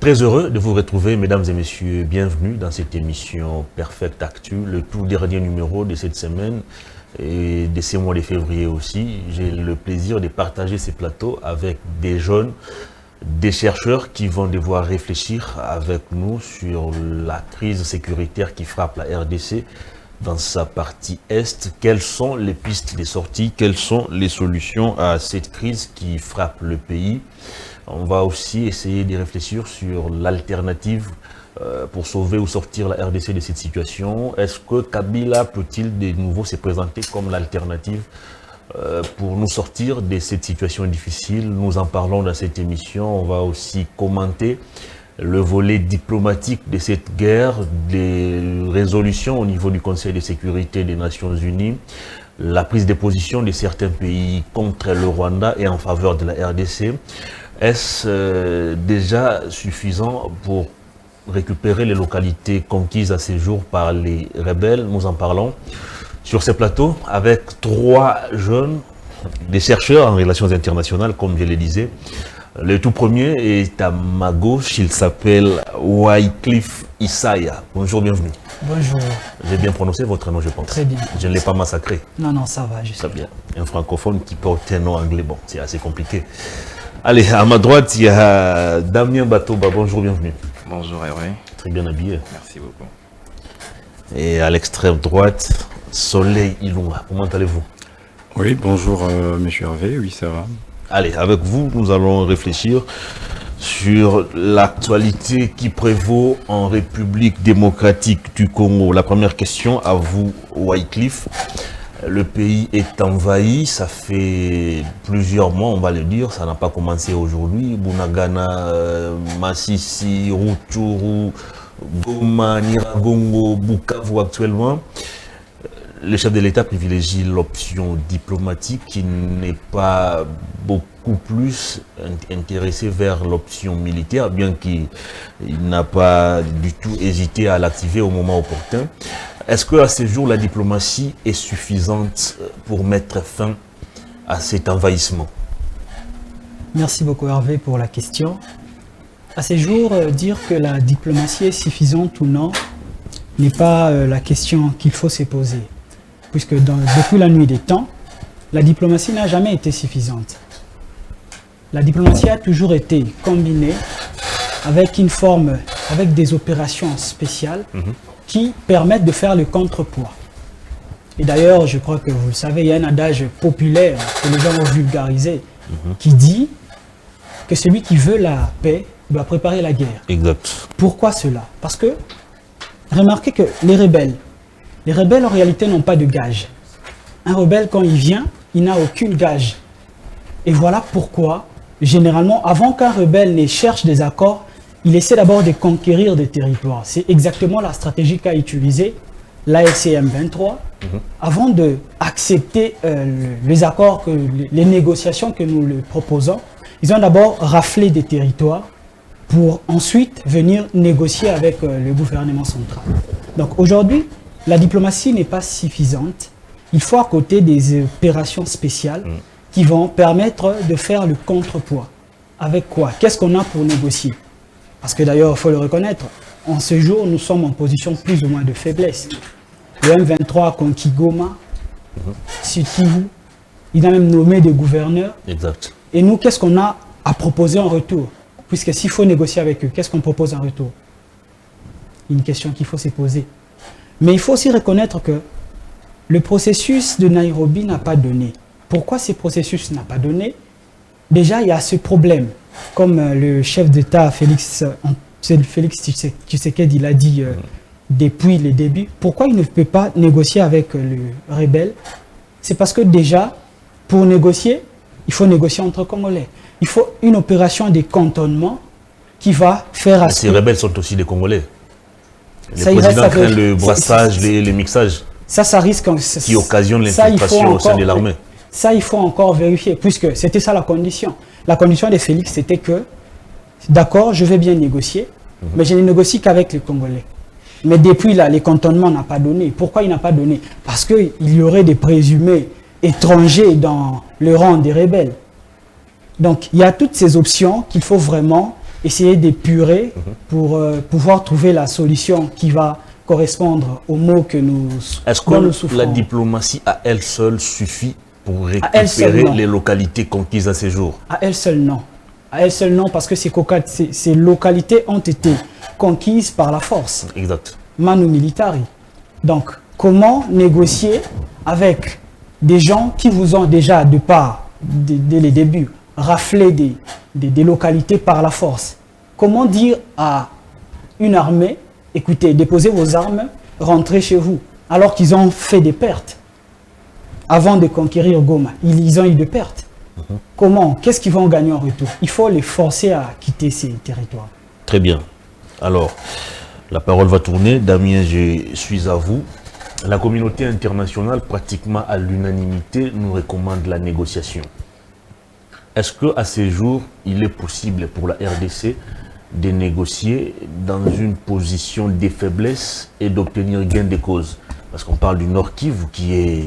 Très heureux de vous retrouver, mesdames et messieurs. Bienvenue dans cette émission Perfect Actu, le tout dernier numéro de cette semaine et de ce mois de février aussi. J'ai le plaisir de partager ces plateaux avec des jeunes, des chercheurs qui vont devoir réfléchir avec nous sur la crise sécuritaire qui frappe la RDC dans sa partie Est. Quelles sont les pistes de sortie? Quelles sont les solutions à cette crise qui frappe le pays? On va aussi essayer de réfléchir sur l'alternative pour sauver ou sortir la RDC de cette situation. Est-ce que Kabila peut-il de nouveau se présenter comme l'alternative pour nous sortir de cette situation difficile? Nous en parlons dans cette émission. On va aussi commenter le volet diplomatique de cette guerre, des résolutions au niveau du Conseil de sécurité des Nations Unies, la prise de position de certains pays contre le Rwanda et en faveur de la RDC. Est-ce déjà suffisant pour récupérer les localités conquises à ces jours par les rebelles? Nous en parlons sur ces plateaux avec trois jeunes, des chercheurs en relations internationales, comme je le disais. Le tout premier est à ma gauche, il s'appelle Wycliffe Isaya. Bonjour, bienvenue. Bonjour. J'ai bien prononcé votre nom, je pense. Très bien. Je ne l'ai pas massacré. Non, non, ça va. Très bien. Un francophone qui porte un nom anglais, bon, c'est assez compliqué. Allez, à ma droite, il y a Damien Batoba. Bonjour, bienvenue. Bonjour, Hervé. Très bien habillé. Merci beaucoup. Et à l'extrême droite, Soleil Ilunga. Comment allez-vous? Oui, bonjour, monsieur Hervé. Oui, ça va. Allez, avec vous, nous allons réfléchir sur l'actualité qui prévaut en République démocratique du Congo. La première question à vous, Wycliffe. Le pays est envahi, ça fait plusieurs mois, on va le dire, ça n'a pas commencé aujourd'hui. Bunagana, Massissi, Rutshuru, Goma, Nyiragongo, Bukavu actuellement. Le chef de l'État privilégie l'option diplomatique qui n'est pas beaucoup plus intéressé vers l'option militaire, bien qu'il n'a pas du tout hésité à l'activer au moment opportun. Est-ce qu'à ce jour, la diplomatie est suffisante pour mettre fin à cet envahissement? Merci beaucoup Hervé pour la question. À ce jour, dire que la diplomatie est suffisante ou non n'est pas la question qu'il faut se poser. Puisque depuis la nuit des temps, la diplomatie n'a jamais été suffisante. La diplomatie a toujours été combinée avec une forme, avec des opérations spéciales qui permettent de faire le contrepoids. Et d'ailleurs, je crois que vous le savez, il y a un adage populaire que les gens ont vulgarisé qui dit que celui qui veut la paix doit préparer la guerre. Exact. Pourquoi cela? Parce que, remarquez que les rebelles en réalité n'ont pas de gage. Un rebelle, quand il vient, il n'a aucune gage. Et voilà pourquoi, généralement, avant qu'un rebelle ne cherche des accords, il essaie d'abord de conquérir des territoires. C'est exactement la stratégie qu'a utilisée l'AFCM 23 avant d'accepter les accords, les négociations que nous leur proposons. Ils ont d'abord raflé des territoires pour ensuite venir négocier avec le gouvernement central. Donc aujourd'hui, la diplomatie n'est pas suffisante. Il faut à côté des opérations spéciales qui vont permettre de faire le contrepoids. Avec quoi? Qu'est-ce qu'on a pour négocier? Parce que d'ailleurs, il faut le reconnaître, en ce jour, nous sommes en position plus ou moins de faiblesse. Le M23 a conquis Goma, Sud-Kivu, il a même nommé des gouverneurs. Exact. Et nous, qu'est-ce qu'on a à proposer en retour? Puisque s'il faut négocier avec eux, qu'est-ce qu'on propose en retour? Une question qu'il faut se poser. Mais il faut aussi reconnaître que le processus de Nairobi n'a pas donné. Pourquoi ce processus n'a pas donné? Déjà, il y a ce problème. Comme le chef d'État Félix Tshisekedi l'a dit depuis le début, pourquoi il ne peut pas négocier avec le rebelle? C'est parce que déjà, pour négocier, il faut négocier entre Congolais. Il faut une opération de cantonnement qui va faire... Mais ces rebelles sont aussi des Congolais. Le ça président craint le brassage, les mixages. Ça risque... Qui occasionne l'infiltration au sein de l'armée. Ça, il faut encore vérifier, puisque c'était ça la condition. La condition de Félix, c'était que, d'accord, je vais bien négocier, mais je ne négocie qu'avec les Congolais. Mais depuis là, les cantonnements n'ont pas donné. Pourquoi il n'a pas donné? Parce qu'il y aurait des présumés étrangers dans le rang des rebelles. Donc, il y a toutes ces options qu'il faut vraiment essayer d'épurer pour pouvoir trouver la solution qui va correspondre aux maux que nous Est-ce dont nous que souffrons. la diplomatie à elle seule suffit pour elle seule, récupérer non. les localités conquises à ces jours? À elle seule, non. À elle seule, non, parce que ces localités ont été conquises par la force. Exact. Manu militari. Donc, comment négocier avec des gens qui vous ont déjà, dès les débuts, raflé des localités par la force? Comment dire à une armée, écoutez, déposez vos armes, rentrez chez vous, alors qu'ils ont fait des pertes avant de conquérir Goma? Ils ont eu des pertes. Comment? Qu'est-ce qu'ils vont gagner en retour? Il faut les forcer à quitter ces territoires. Très bien. Alors, la parole va tourner. Damien, je suis à vous. La communauté internationale, pratiquement à l'unanimité, nous recommande la négociation. Est-ce qu'à ces jours, il est possible pour la RDC de négocier dans une position de faiblesse et d'obtenir gain de cause? Parce qu'on parle du Nord Kivu qui est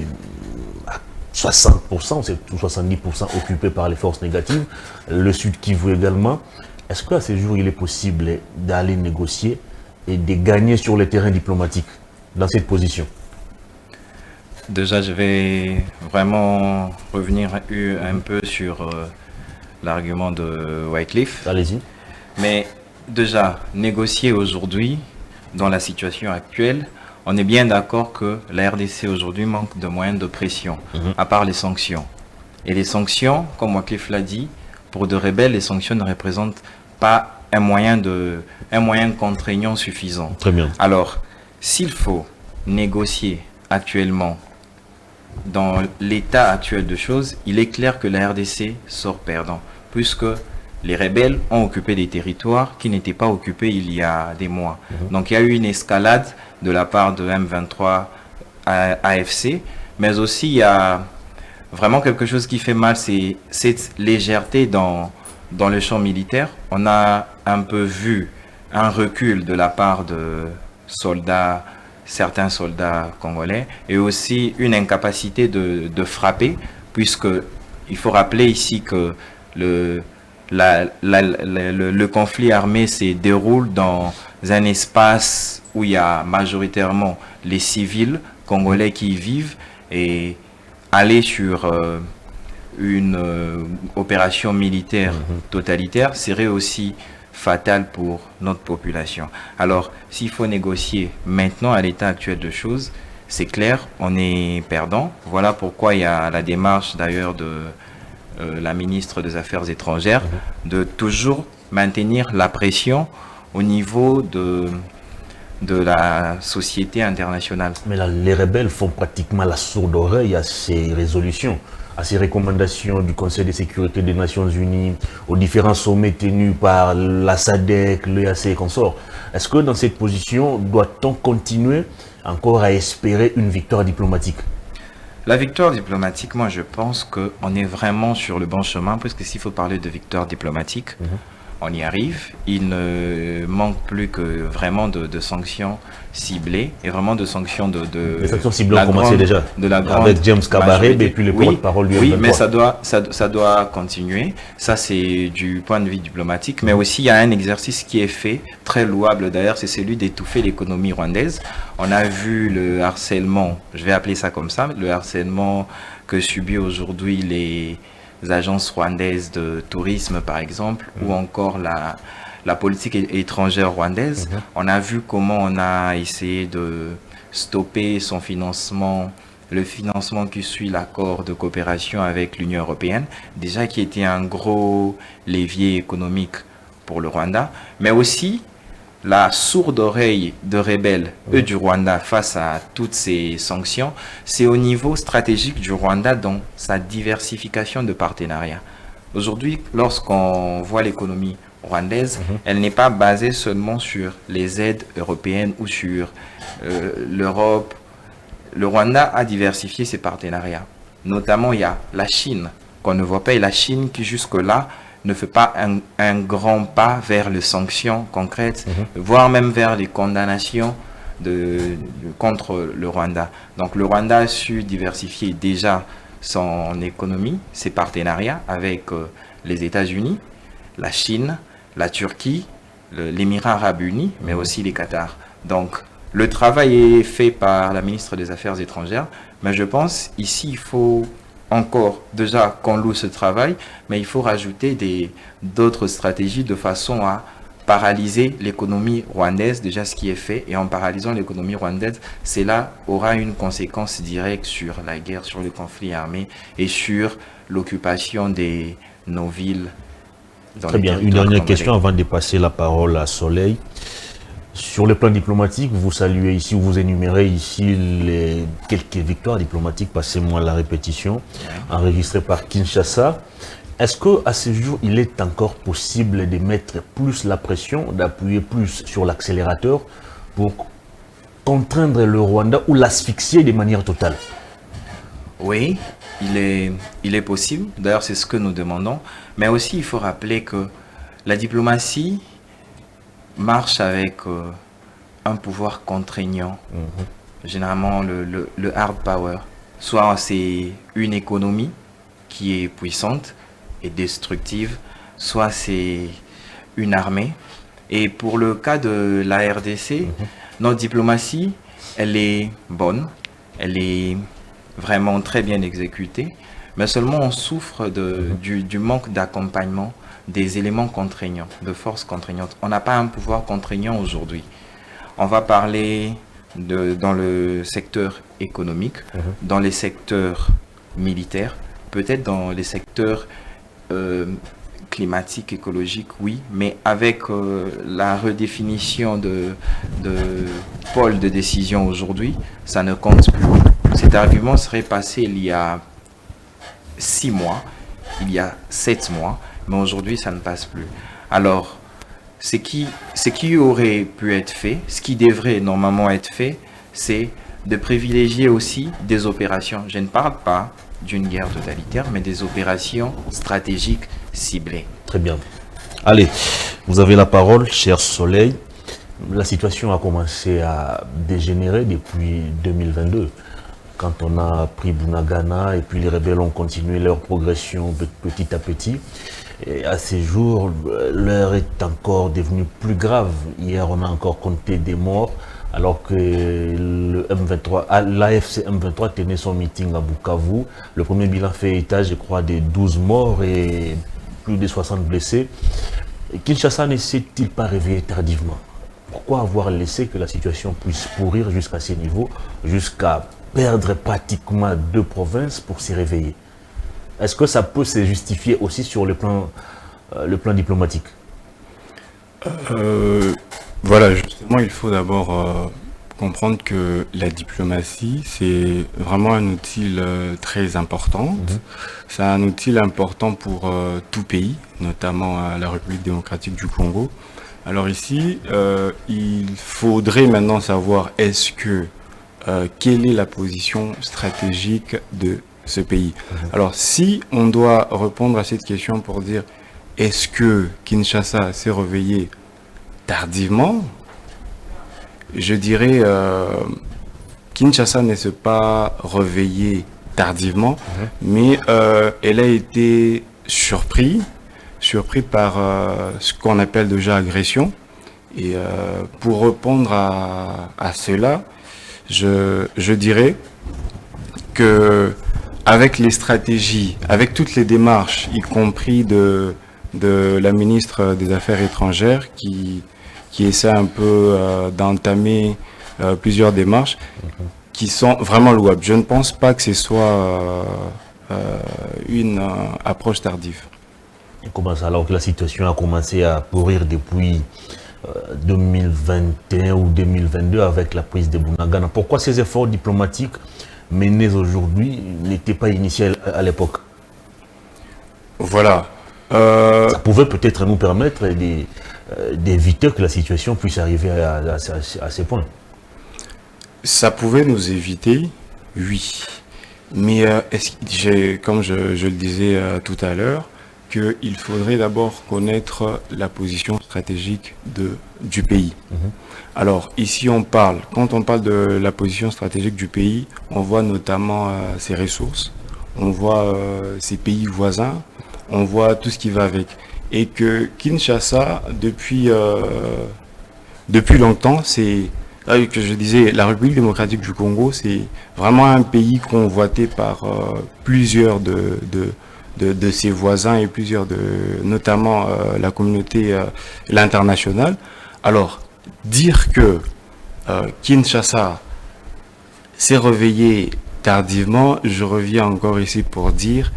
à 60%, c'est 70% occupé par les forces négatives, le Sud Kivu également. Est-ce qu'à ces jours, il est possible d'aller négocier et de gagner sur le terrain diplomatique dans cette position? Déjà, je vais vraiment revenir un peu sur l'argument de Wycliffe. Allez-y. Mais déjà, négocier aujourd'hui, dans la situation actuelle, on est bien d'accord que la RDC aujourd'hui manque de moyens de pression, à part les sanctions. Et les sanctions, comme Wycliffe l'a dit, pour de rebelles, les sanctions ne représentent pas un moyen contraignant suffisant. Très bien. Alors, s'il faut négocier actuellement dans l'état actuel de choses, il est clair que la RDC sort perdant, puisque les rebelles ont occupé des territoires qui n'étaient pas occupés il y a des mois. Donc il y a eu une escalade de la part de M23 AFC, mais aussi il y a vraiment quelque chose qui fait mal, c'est cette légèreté dans le champ militaire. On a un peu vu un recul de la part de certains soldats congolais, et aussi une incapacité de frapper, puisque il faut rappeler ici que le conflit armé se déroule dans un espace où il y a majoritairement les civils congolais qui y vivent, et aller sur une opération militaire totalitaire serait aussi fatal pour notre population. Alors, s'il faut négocier maintenant à l'état actuel de choses, c'est clair, on est perdant. Voilà pourquoi il y a la démarche d'ailleurs de la ministre des Affaires étrangères de toujours maintenir la pression au niveau de la société internationale. Mais là, les rebelles font pratiquement la sourde oreille à ces résolutions, à ces recommandations du Conseil de sécurité des Nations Unies, aux différents sommets tenus par la SADC, l'EAC et consorts. Est-ce que dans cette position, doit-on continuer encore à espérer une victoire diplomatique? La victoire diplomatique, moi je pense qu'on est vraiment sur le bon chemin, parce que s'il faut parler de victoire diplomatique, on y arrive. Il ne manque plus que vraiment de sanctions ciblées, et vraiment de sanctions les sanctions ciblées ont commencé déjà avec James Kabarebe et puis les porte-parole du M23. Oui, mais ça doit continuer. Ça, c'est du point de vue diplomatique. Mais aussi, il y a un exercice qui est fait, très louable d'ailleurs, c'est celui d'étouffer l'économie rwandaise. On a vu le harcèlement, je vais appeler ça comme ça, le harcèlement que subit aujourd'hui les agences rwandaises de tourisme, par exemple, ou encore la politique étrangère rwandaise. On a vu comment on a essayé de stopper son financement, le financement qui suit l'accord de coopération avec l'Union européenne, déjà qui était un gros levier économique pour le Rwanda, mais aussi la sourde oreille de rebelles, eux du Rwanda, face à toutes ces sanctions, c'est au niveau stratégique du Rwanda dans sa diversification de partenariats. Aujourd'hui, lorsqu'on voit l'économie rwandaise, elle n'est pas basée seulement sur les aides européennes ou sur l'Europe. Le Rwanda a diversifié ses partenariats. Notamment, il y a la Chine, qu'on ne voit pas, et la Chine qui jusque-là ne fait pas un grand pas vers les sanctions concrètes, voire même vers les condamnations contre le Rwanda. Donc le Rwanda a su diversifier déjà son économie, ses partenariats avec les États-Unis, la Chine, la Turquie, l'Émirat arabe uni, mais aussi les Qatar. Donc, le travail est fait par la ministre des Affaires étrangères, mais je pense ici, il faut encore déjà qu'on loue ce travail, mais il faut rajouter d'autres stratégies de façon à paralyser l'économie rwandaise, déjà ce qui est fait, et en paralysant l'économie rwandaise, cela aura une conséquence directe sur la guerre, sur le conflit armé et sur l'occupation de nos villes. Très bien. Une dernière question avant de passer la parole à Soleil. Sur le plan diplomatique, vous saluez ici, vous énumérez ici les quelques victoires diplomatiques, passez-moi la répétition, enregistrées par Kinshasa. Est-ce qu'à ce jour, il est encore possible de mettre plus la pression, d'appuyer plus sur l'accélérateur pour contraindre le Rwanda ou l'asphyxier de manière totale? Oui, il est possible. D'ailleurs, c'est ce que nous demandons. Mais aussi, il faut rappeler que la diplomatie marche avec un pouvoir contraignant. Généralement, le hard power. Soit c'est une économie qui est puissante et destructive, soit c'est une armée. Et pour le cas de la RDC, notre diplomatie, elle est bonne, elle est vraiment très bien exécutée, mais seulement on souffre du manque d'accompagnement des éléments contraignants, de forces contraignantes. On n'a pas un pouvoir contraignant aujourd'hui. On va parler dans le secteur économique, dans les secteurs militaires, peut-être dans les secteurs climatique, écologique, oui, mais avec la redéfinition de pôle de décision aujourd'hui, ça ne compte plus. Cet argument serait passé il y a 6 mois, il y a 7 mois, mais aujourd'hui, ça ne passe plus. Alors, ce qui aurait pu être fait, ce qui devrait normalement être fait, c'est de privilégier aussi des opérations. Je ne parle pas d'une guerre totalitaire, mais des opérations stratégiques ciblées. Très bien. Allez, vous avez la parole, cher Soleil. La situation a commencé à dégénérer depuis 2022, quand on a pris Bunagana et puis les rebelles ont continué leur progression petit à petit. Et à ces jours, l'heure est encore devenue plus grave. Hier, on a encore compté des morts, alors que le M23, l'AFC M23 tenait son meeting à Bukavu. Le premier bilan fait état, je crois, des 12 morts et plus de 60 blessés. Et Kinshasa ne s'est-il pas réveillé tardivement? Pourquoi avoir laissé que la situation puisse pourrir jusqu'à ces niveaux, jusqu'à perdre pratiquement 2 provinces pour s'y réveiller? Est-ce que ça peut se justifier aussi sur le plan diplomatique? Voilà, justement, il faut d'abord comprendre que la diplomatie, c'est vraiment un outil très important. C'est un outil important pour tout pays, notamment la République démocratique du Congo. Alors ici, il faudrait maintenant savoir quelle est la position stratégique de ce pays. Alors si on doit répondre à cette question pour dire est-ce que Kinshasa s'est réveillé tardivement, je dirais Kinshasa ne s'est pas réveillée tardivement, mais elle a été surpris par ce qu'on appelle déjà agression. Et pour répondre à cela, je dirais que avec les stratégies, avec toutes les démarches, y compris de la ministre des Affaires étrangères qui essaie un peu d'entamer plusieurs démarches qui sont vraiment louables. Je ne pense pas que ce soit une approche tardive. Comment ça, alors que la situation a commencé à pourrir depuis 2021 ou 2022 avec la prise de Bunagana? Pourquoi ces efforts diplomatiques menés aujourd'hui n'étaient pas initiés à l'époque? Voilà. Ça pouvait peut-être nous permettre d'éviter que la situation puisse arriver à ces points. Ça pouvait nous éviter, oui. Mais comme je le disais tout à l'heure, qu'il faudrait d'abord connaître la position stratégique du pays. Alors ici quand on parle de la position stratégique du pays, on voit notamment ses ressources, on voit ses pays voisins, on voit tout ce qui va avec. et que Kinshasa, depuis longtemps, c'est, que je disais, la République démocratique du Congo, c'est vraiment un pays convoité par plusieurs de ses voisins et plusieurs notamment la communauté, l'international. Alors, dire que Kinshasa s'est réveillé tardivement, je reviens encore ici pour dire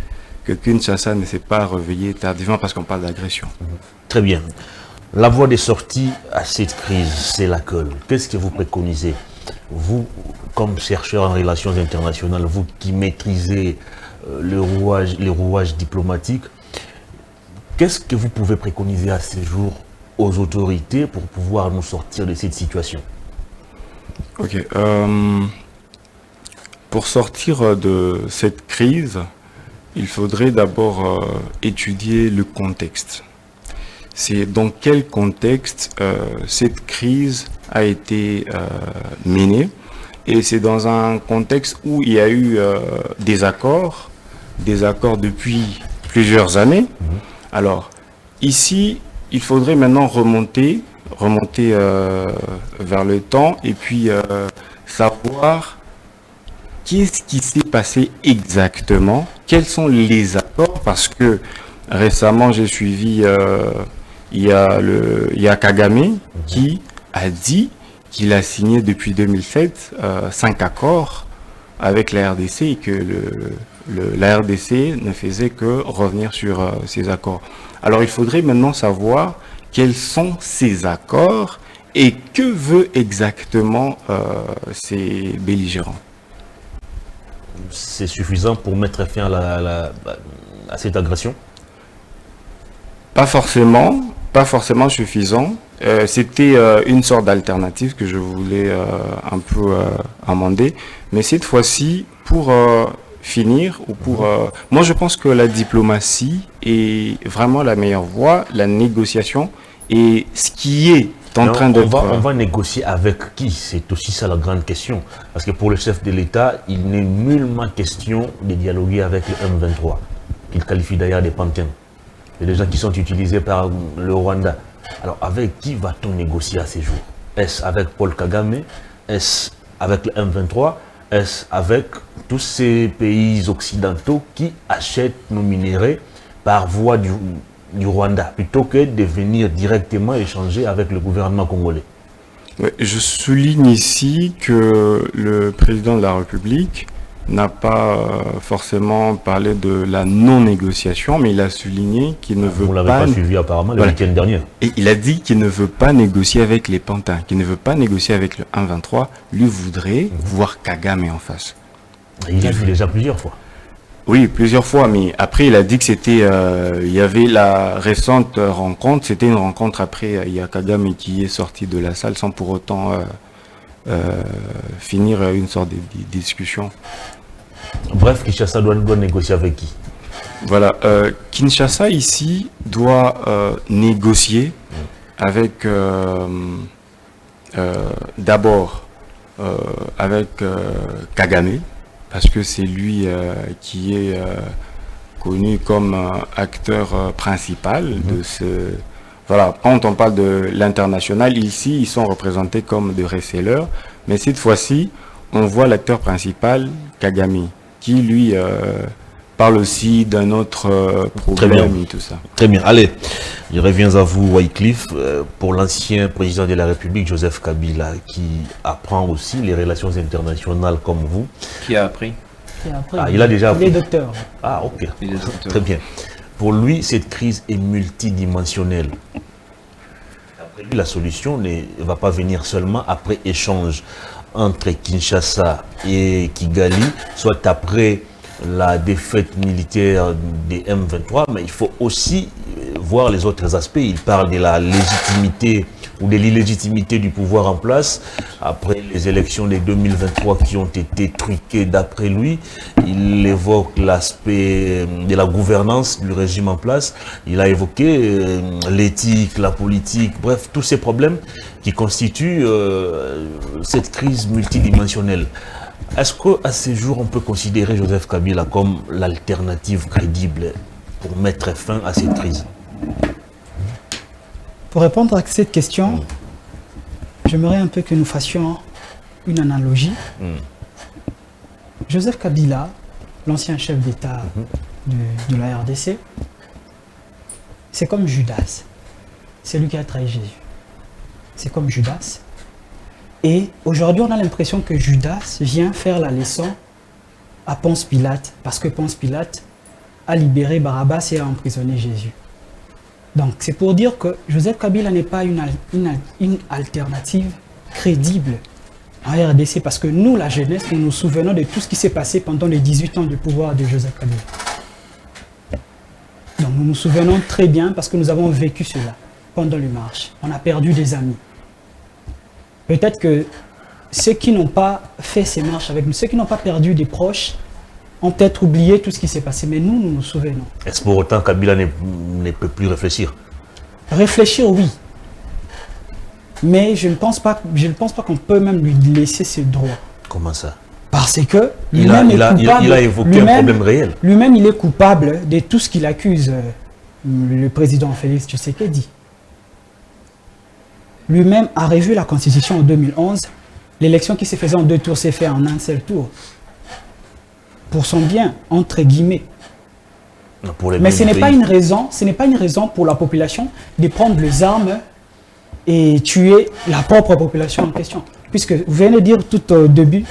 que Kinshasa ne s'est pas réveillé tardivement parce qu'on parle d'agression. Très bien. La voie de sortie à cette crise, c'est laquelle? Qu'est-ce que vous préconisez? Vous, comme chercheur en relations internationales, vous qui maîtrisez les rouages diplomatiques, qu'est-ce que vous pouvez préconiser à ce jour aux autorités pour pouvoir nous sortir de cette situation? Ok. Pour sortir de cette crise, il faudrait d'abord étudier le contexte. C'est dans quel contexte cette crise a été menée. Et c'est dans un contexte où il y a eu des accords depuis plusieurs années. Alors, ici, il faudrait maintenant remonter vers le temps et puis savoir qu'est-ce qui s'est passé exactement, quels sont les accords, parce que récemment j'ai suivi, il y a Kagame qui a dit qu'il a signé depuis 2007 5 accords avec la RDC et que la RDC ne faisait que revenir sur ces accords. Alors il faudrait maintenant savoir quels sont ces accords et que veut exactement ces belligérants. C'est suffisant pour mettre fin à cette agression? Pas forcément suffisant. C'était une sorte d'alternative que je voulais un peu amender. Mais cette fois-ci, pour finir, ou pour... moi, je pense que la diplomatie est vraiment la meilleure voie, la négociation, et ce qui est en train d'être... On va négocier avec qui? C'est aussi ça la grande question. Parce que pour le chef de l'État, il n'est nullement question de dialoguer avec le M23, qu'il qualifie d'ailleurs des pantins. C'est des gens qui sont utilisés par le Rwanda. Alors, avec qui va-t-on négocier à ces jours? Est-ce avec Paul Kagame? Est-ce avec le M23? Est-ce avec tous ces pays occidentaux qui achètent nos minéraux par voie du Rwanda, plutôt que de venir directement échanger avec le gouvernement congolais? Je souligne ici que le président de la République n'a pas forcément parlé de la non-négociation, mais il a souligné qu'il ne veut pas... Vous ne l'avez pas suivi apparemment le week-end dernier. Et il a dit qu'il ne veut pas négocier avec les pantins, qu'il ne veut pas négocier avec le 1-23, lui voudrait voir Kagame en face. Il l'a vu déjà plusieurs fois. Oui, plusieurs fois, mais après il a dit que c'était... il y avait la récente rencontre, c'était une rencontre après, il y a Kagame qui est sorti de la salle sans pour autant... finir une sorte de discussion. Bref, Kinshasa doit négocier avec qui? Voilà, Kinshasa ici doit négocier avec d'abord avec Kagame, parce que c'est lui qui est connu comme acteur principal de ce... Voilà, quand on parle de l'international, ici, ils sont représentés comme des resellers. Mais cette fois-ci, on voit l'acteur principal, Kagame, qui, lui, parle aussi d'un autre problème et tout ça. Très bien. Allez, je reviens à vous, Wycliffe, pour l'ancien président de la République, Joseph Kabila, qui apprend aussi les relations internationales comme vous. Qui a appris? Il a déjà appris. Il est docteur. Ah, ok. Il est docteur. Très bien. Pour lui, cette crise est multidimensionnelle. Après lui, la solution ne va pas venir seulement après échange entre Kinshasa et Kigali, soit après la défaite militaire des M23, mais il faut aussi voir les autres aspects. Il parle de la légitimité ou de l'illégitimité du pouvoir en place après les élections de 2023 qui ont été truquées d'après lui. Il évoque l'aspect de la gouvernance du régime en place. Il a évoqué l'éthique, la politique, bref, tous ces problèmes qui constituent cette crise multidimensionnelle. Est-ce qu'à ce jour, on peut considérer Joseph Kabila comme l'alternative crédible pour mettre fin à cette crise? Pour répondre à cette question, j'aimerais un peu que nous fassions une analogie. Joseph Kabila, l'ancien chef d'État de la RDC, c'est comme Judas. C'est lui qui a trahi Jésus. C'est comme Judas. Et aujourd'hui, on a l'impression que Judas vient faire la leçon à Ponce Pilate, parce que Ponce Pilate a libéré Barabbas et a emprisonné Jésus. Donc, c'est pour dire que Joseph Kabila n'est pas une alternative crédible en RDC, parce que nous, la jeunesse, nous nous souvenons de tout ce qui s'est passé pendant les 18 ans de pouvoir de Joseph Kabila. Donc, nous nous souvenons très bien parce que nous avons vécu cela pendant les marches. On a perdu des amis. Peut-être que ceux qui n'ont pas fait ces marches avec nous, ceux qui n'ont pas perdu des proches, ont peut-être oublié tout ce qui s'est passé. Mais nous, nous nous souvenons. Est-ce pour autant que Kabila ne peut plus réfléchir? Réfléchir, oui. Mais je ne pense pas qu'on peut même lui laisser ce droit. Comment ça? Parce que il a évoqué un problème réel. Lui-même, il est coupable de tout ce qu'il accuse le président Félix Tshisekedi. Lui-même a revu la Constitution en 2011. L'élection qui s'est faite en 2 tours s'est faite en un seul tour. Pour son bien, entre guillemets. Mais ce n'est pas une raison pour la population de prendre les armes et tuer la propre population en question. Puisque vous venez de dire tout au début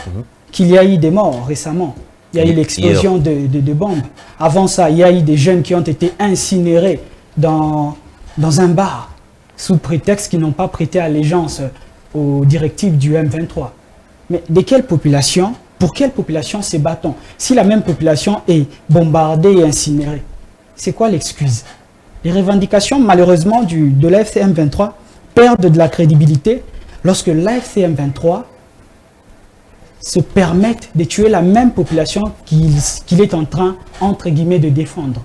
qu'il y a eu des morts récemment. Il y a eu l'explosion de bombes. Avant ça, il y a eu des jeunes qui ont été incinérés dans un bar sous prétexte qu'ils n'ont pas prêté allégeance aux directives du M23. Mais de quelle population, pour quelle population se bat-on? Si la même population est bombardée et incinérée, c'est quoi l'excuse? Les revendications, malheureusement, de l'AFC M23 perdent de la crédibilité lorsque l'AFC M23 se permettent de tuer la même population qu'il est en train, entre guillemets, de défendre.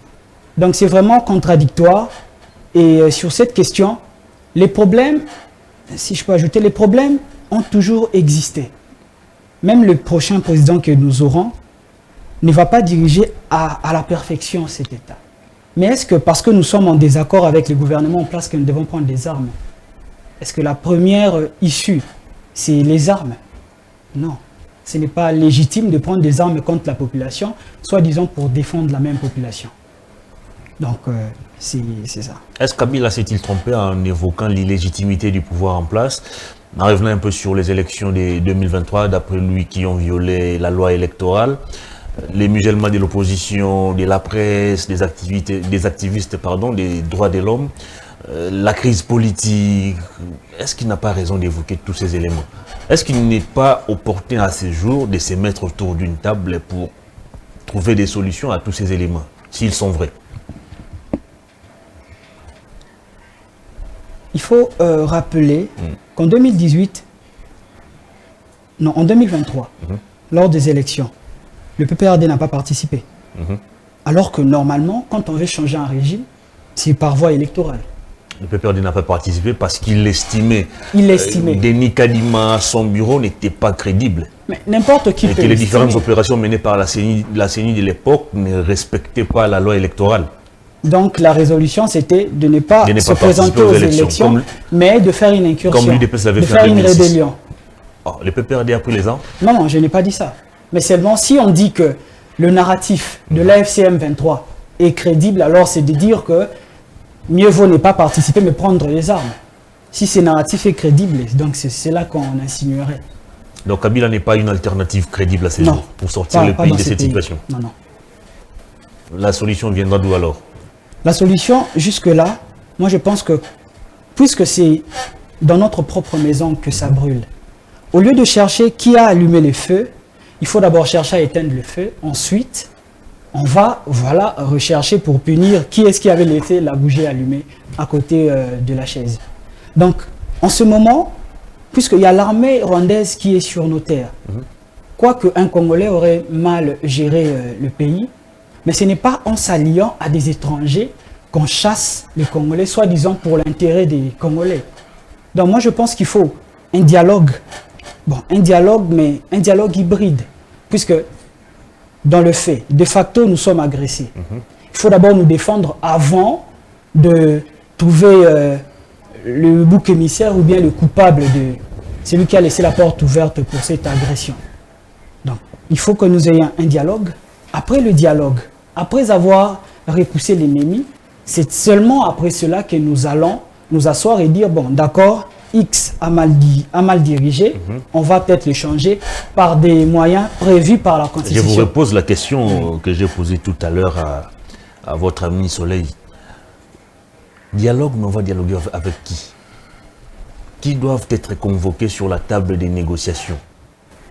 Donc c'est vraiment contradictoire. Et sur cette question, les problèmes, si je peux ajouter, les problèmes ont toujours existé. Même le prochain président que nous aurons ne va pas diriger à la perfection cet État. Mais est-ce que parce que nous sommes en désaccord avec le gouvernement en place que nous devons prendre des armes? Est-ce que la première issue, c'est les armes? Non. Ce n'est pas légitime de prendre des armes contre la population, soi-disant pour défendre la même population. Donc, c'est ça. Est-ce que Kabila s'est-il trompé en évoquant l'illégitimité du pouvoir en place, en revenant un peu sur les élections de 2023, d'après lui, qui ont violé la loi électorale, les musulmans de l'opposition, de la presse, des activistes, des droits de l'homme, la crise politique? Est-ce qu'il n'a pas raison d'évoquer tous ces éléments? Est-ce qu'il n'est pas opportun à ce jour de se mettre autour d'une table pour trouver des solutions à tous ces éléments, s'ils sont vrais? Il faut rappeler qu'en 2018, non, en 2023, lors des élections, le PPRD n'a pas participé. Alors que normalement, quand on veut changer un régime, c'est par voie électorale. Le PPRD n'a pas participé parce qu'il estimait. Denis Kadima, son bureau n'était pas crédible. Mais n'importe qui peut. Et que les différentes opérations menées par la CENI de l'époque ne respectaient pas la loi électorale. Donc la résolution, c'était de ne pas se présenter aux élections, mais de faire une incursion, comme l'UDPS l'avait fait, de faire une rébellion. Oh, le PPRD a pris les armes? Non, je n'ai pas dit ça. Mais seulement si on dit que le narratif de l'AFC M23 est crédible, alors c'est de dire que mieux vaut ne pas participer, mais prendre les armes. Si ce narratif est crédible, donc c'est là qu'on insinuerait. Donc Kabila n'est pas une alternative crédible à ces jours pour sortir le pays de cette situation? Non, non. La solution viendra d'où alors? La solution, jusque-là, moi je pense que, puisque c'est dans notre propre maison que ça brûle, au lieu de chercher qui a allumé le feu, il faut d'abord chercher à éteindre le feu. Ensuite, on va rechercher pour punir qui est-ce qui avait laissé la bougie allumée à côté de la chaise. Donc, en ce moment, puisqu'il y a l'armée rwandaise qui est sur nos terres, quoique un Congolais aurait mal géré le pays, mais ce n'est pas en s'alliant à des étrangers qu'on chasse les Congolais, soi-disant pour l'intérêt des Congolais. Donc moi je pense qu'il faut un dialogue, mais un dialogue hybride, puisque dans le fait, de facto nous sommes agressés. Il faut d'abord nous défendre avant de trouver le bouc émissaire ou bien le coupable de celui qui a laissé la porte ouverte pour cette agression. Donc, il faut que nous ayons un dialogue. Après le dialogue, après avoir repoussé l'ennemi, c'est seulement après cela que nous allons nous asseoir et dire, bon, d'accord, X a mal dirigé, on va peut-être le changer par des moyens prévus par la Constitution. Je vous repose la question que j'ai posée tout à l'heure à votre ami Soleil. Dialogue, mais on va dialoguer avec qui? Qui doivent être convoqués sur la table des négociations?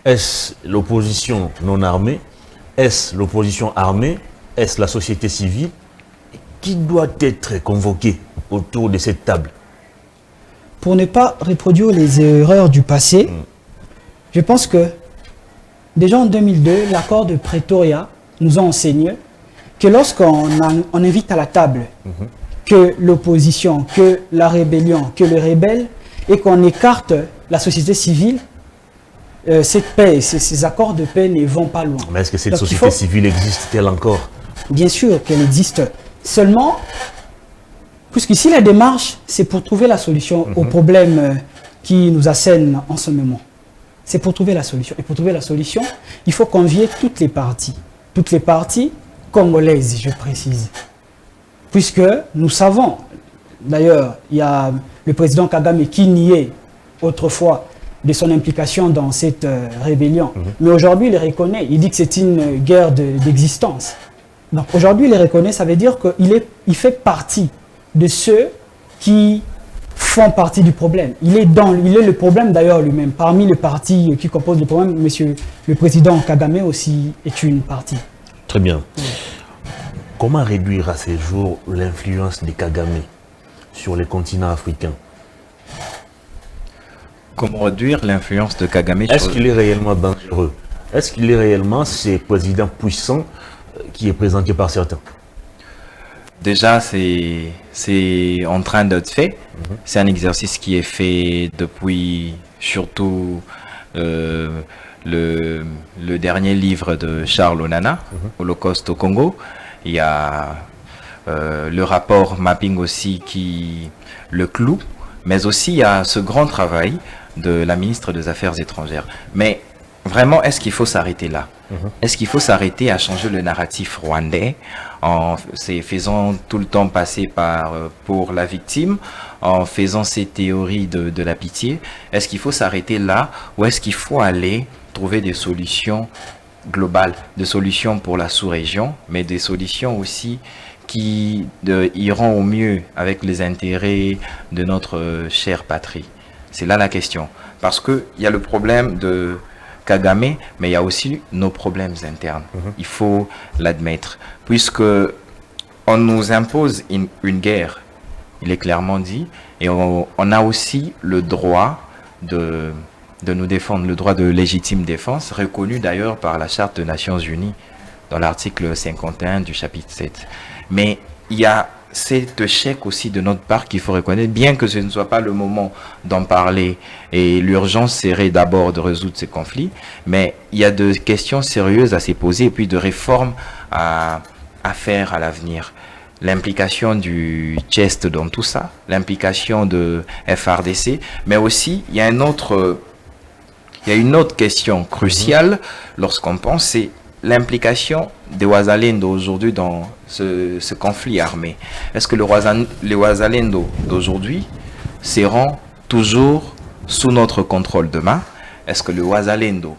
Est-ce l'opposition non armée? Est-ce l'opposition armée? Est-ce la société civile? Qui doit être convoqué autour de cette table? Pour ne pas reproduire les erreurs du passé, je pense que déjà en 2002, l'accord de Pretoria nous a enseigné que lorsqu'on invite à la table que l'opposition, que la rébellion, que le rebelle, et qu'on écarte la société civile, cette paix, ces accords de paix ne vont pas loin. Mais est-ce que cette société civile existe-t-elle encore? Bien sûr qu'elle existe. Seulement, puisqu'ici la démarche, c'est pour trouver la solution aux problèmes qui nous assènent en ce moment. C'est pour trouver la solution. Et pour trouver la solution, il faut convier toutes les parties congolaises, je précise. Puisque nous savons, d'ailleurs, il y a le président Kagame qui niait autrefois de son implication dans cette rébellion. Mais aujourd'hui, il reconnaît, il dit que c'est une guerre d'existence. Donc aujourd'hui, il le reconnaît, ça veut dire qu'il fait partie de ceux qui font partie du problème. Il est le problème d'ailleurs lui-même. Parmi les partis qui composent le problème, monsieur le président Kagame aussi est une partie. Très bien. Comment réduire à ces jours l'influence de Kagame sur les continents africains? Comment réduire l'influence de Kagame? Est-ce qu'il est réellement dangereux? Est-ce qu'il est réellement ce président puissant qui est présenté par certains? Déjà, c'est en train d'être fait. C'est un exercice qui est fait depuis surtout le dernier livre de Charles Onana, Holocauste au Congo. Il y a le rapport mapping aussi qui le cloue, mais aussi il y a ce grand travail de la ministre des Affaires étrangères. Mais vraiment, est-ce qu'il faut s'arrêter là? Est-ce qu'il faut s'arrêter à changer le narratif rwandais en se faisant tout le temps passer pour la victime, en faisant ces théories de la pitié? Est-ce qu'il faut s'arrêter là ou est-ce qu'il faut aller trouver des solutions globales, des solutions pour la sous-région, mais des solutions aussi qui iront au mieux avec les intérêts de notre chère patrie? C'est là la question. Parce qu'il y a le problème de Kagame, mais il y a aussi nos problèmes internes. Il faut l'admettre. Puisque on nous impose une guerre, il est clairement dit, et on a aussi le droit de nous défendre, le droit de légitime défense, reconnu d'ailleurs par la Charte des Nations Unies, dans l'article 51 du chapitre 7. Mais il y a cet échec aussi de notre part qu'il faut reconnaître, bien que ce ne soit pas le moment d'en parler, et l'urgence serait d'abord de résoudre ces conflits, mais il y a des questions sérieuses à se poser, et puis de réformes à faire à l'avenir. L'implication du chest dans tout ça, l'implication de FRDC, mais aussi il y a une autre question cruciale lorsqu'on pense, c'est l'implication des Wazalendo aujourd'hui dans ce conflit armé. Est-ce que les Wazalendo d'aujourd'hui seront toujours sous notre contrôle demain? Est-ce que les Wazalendo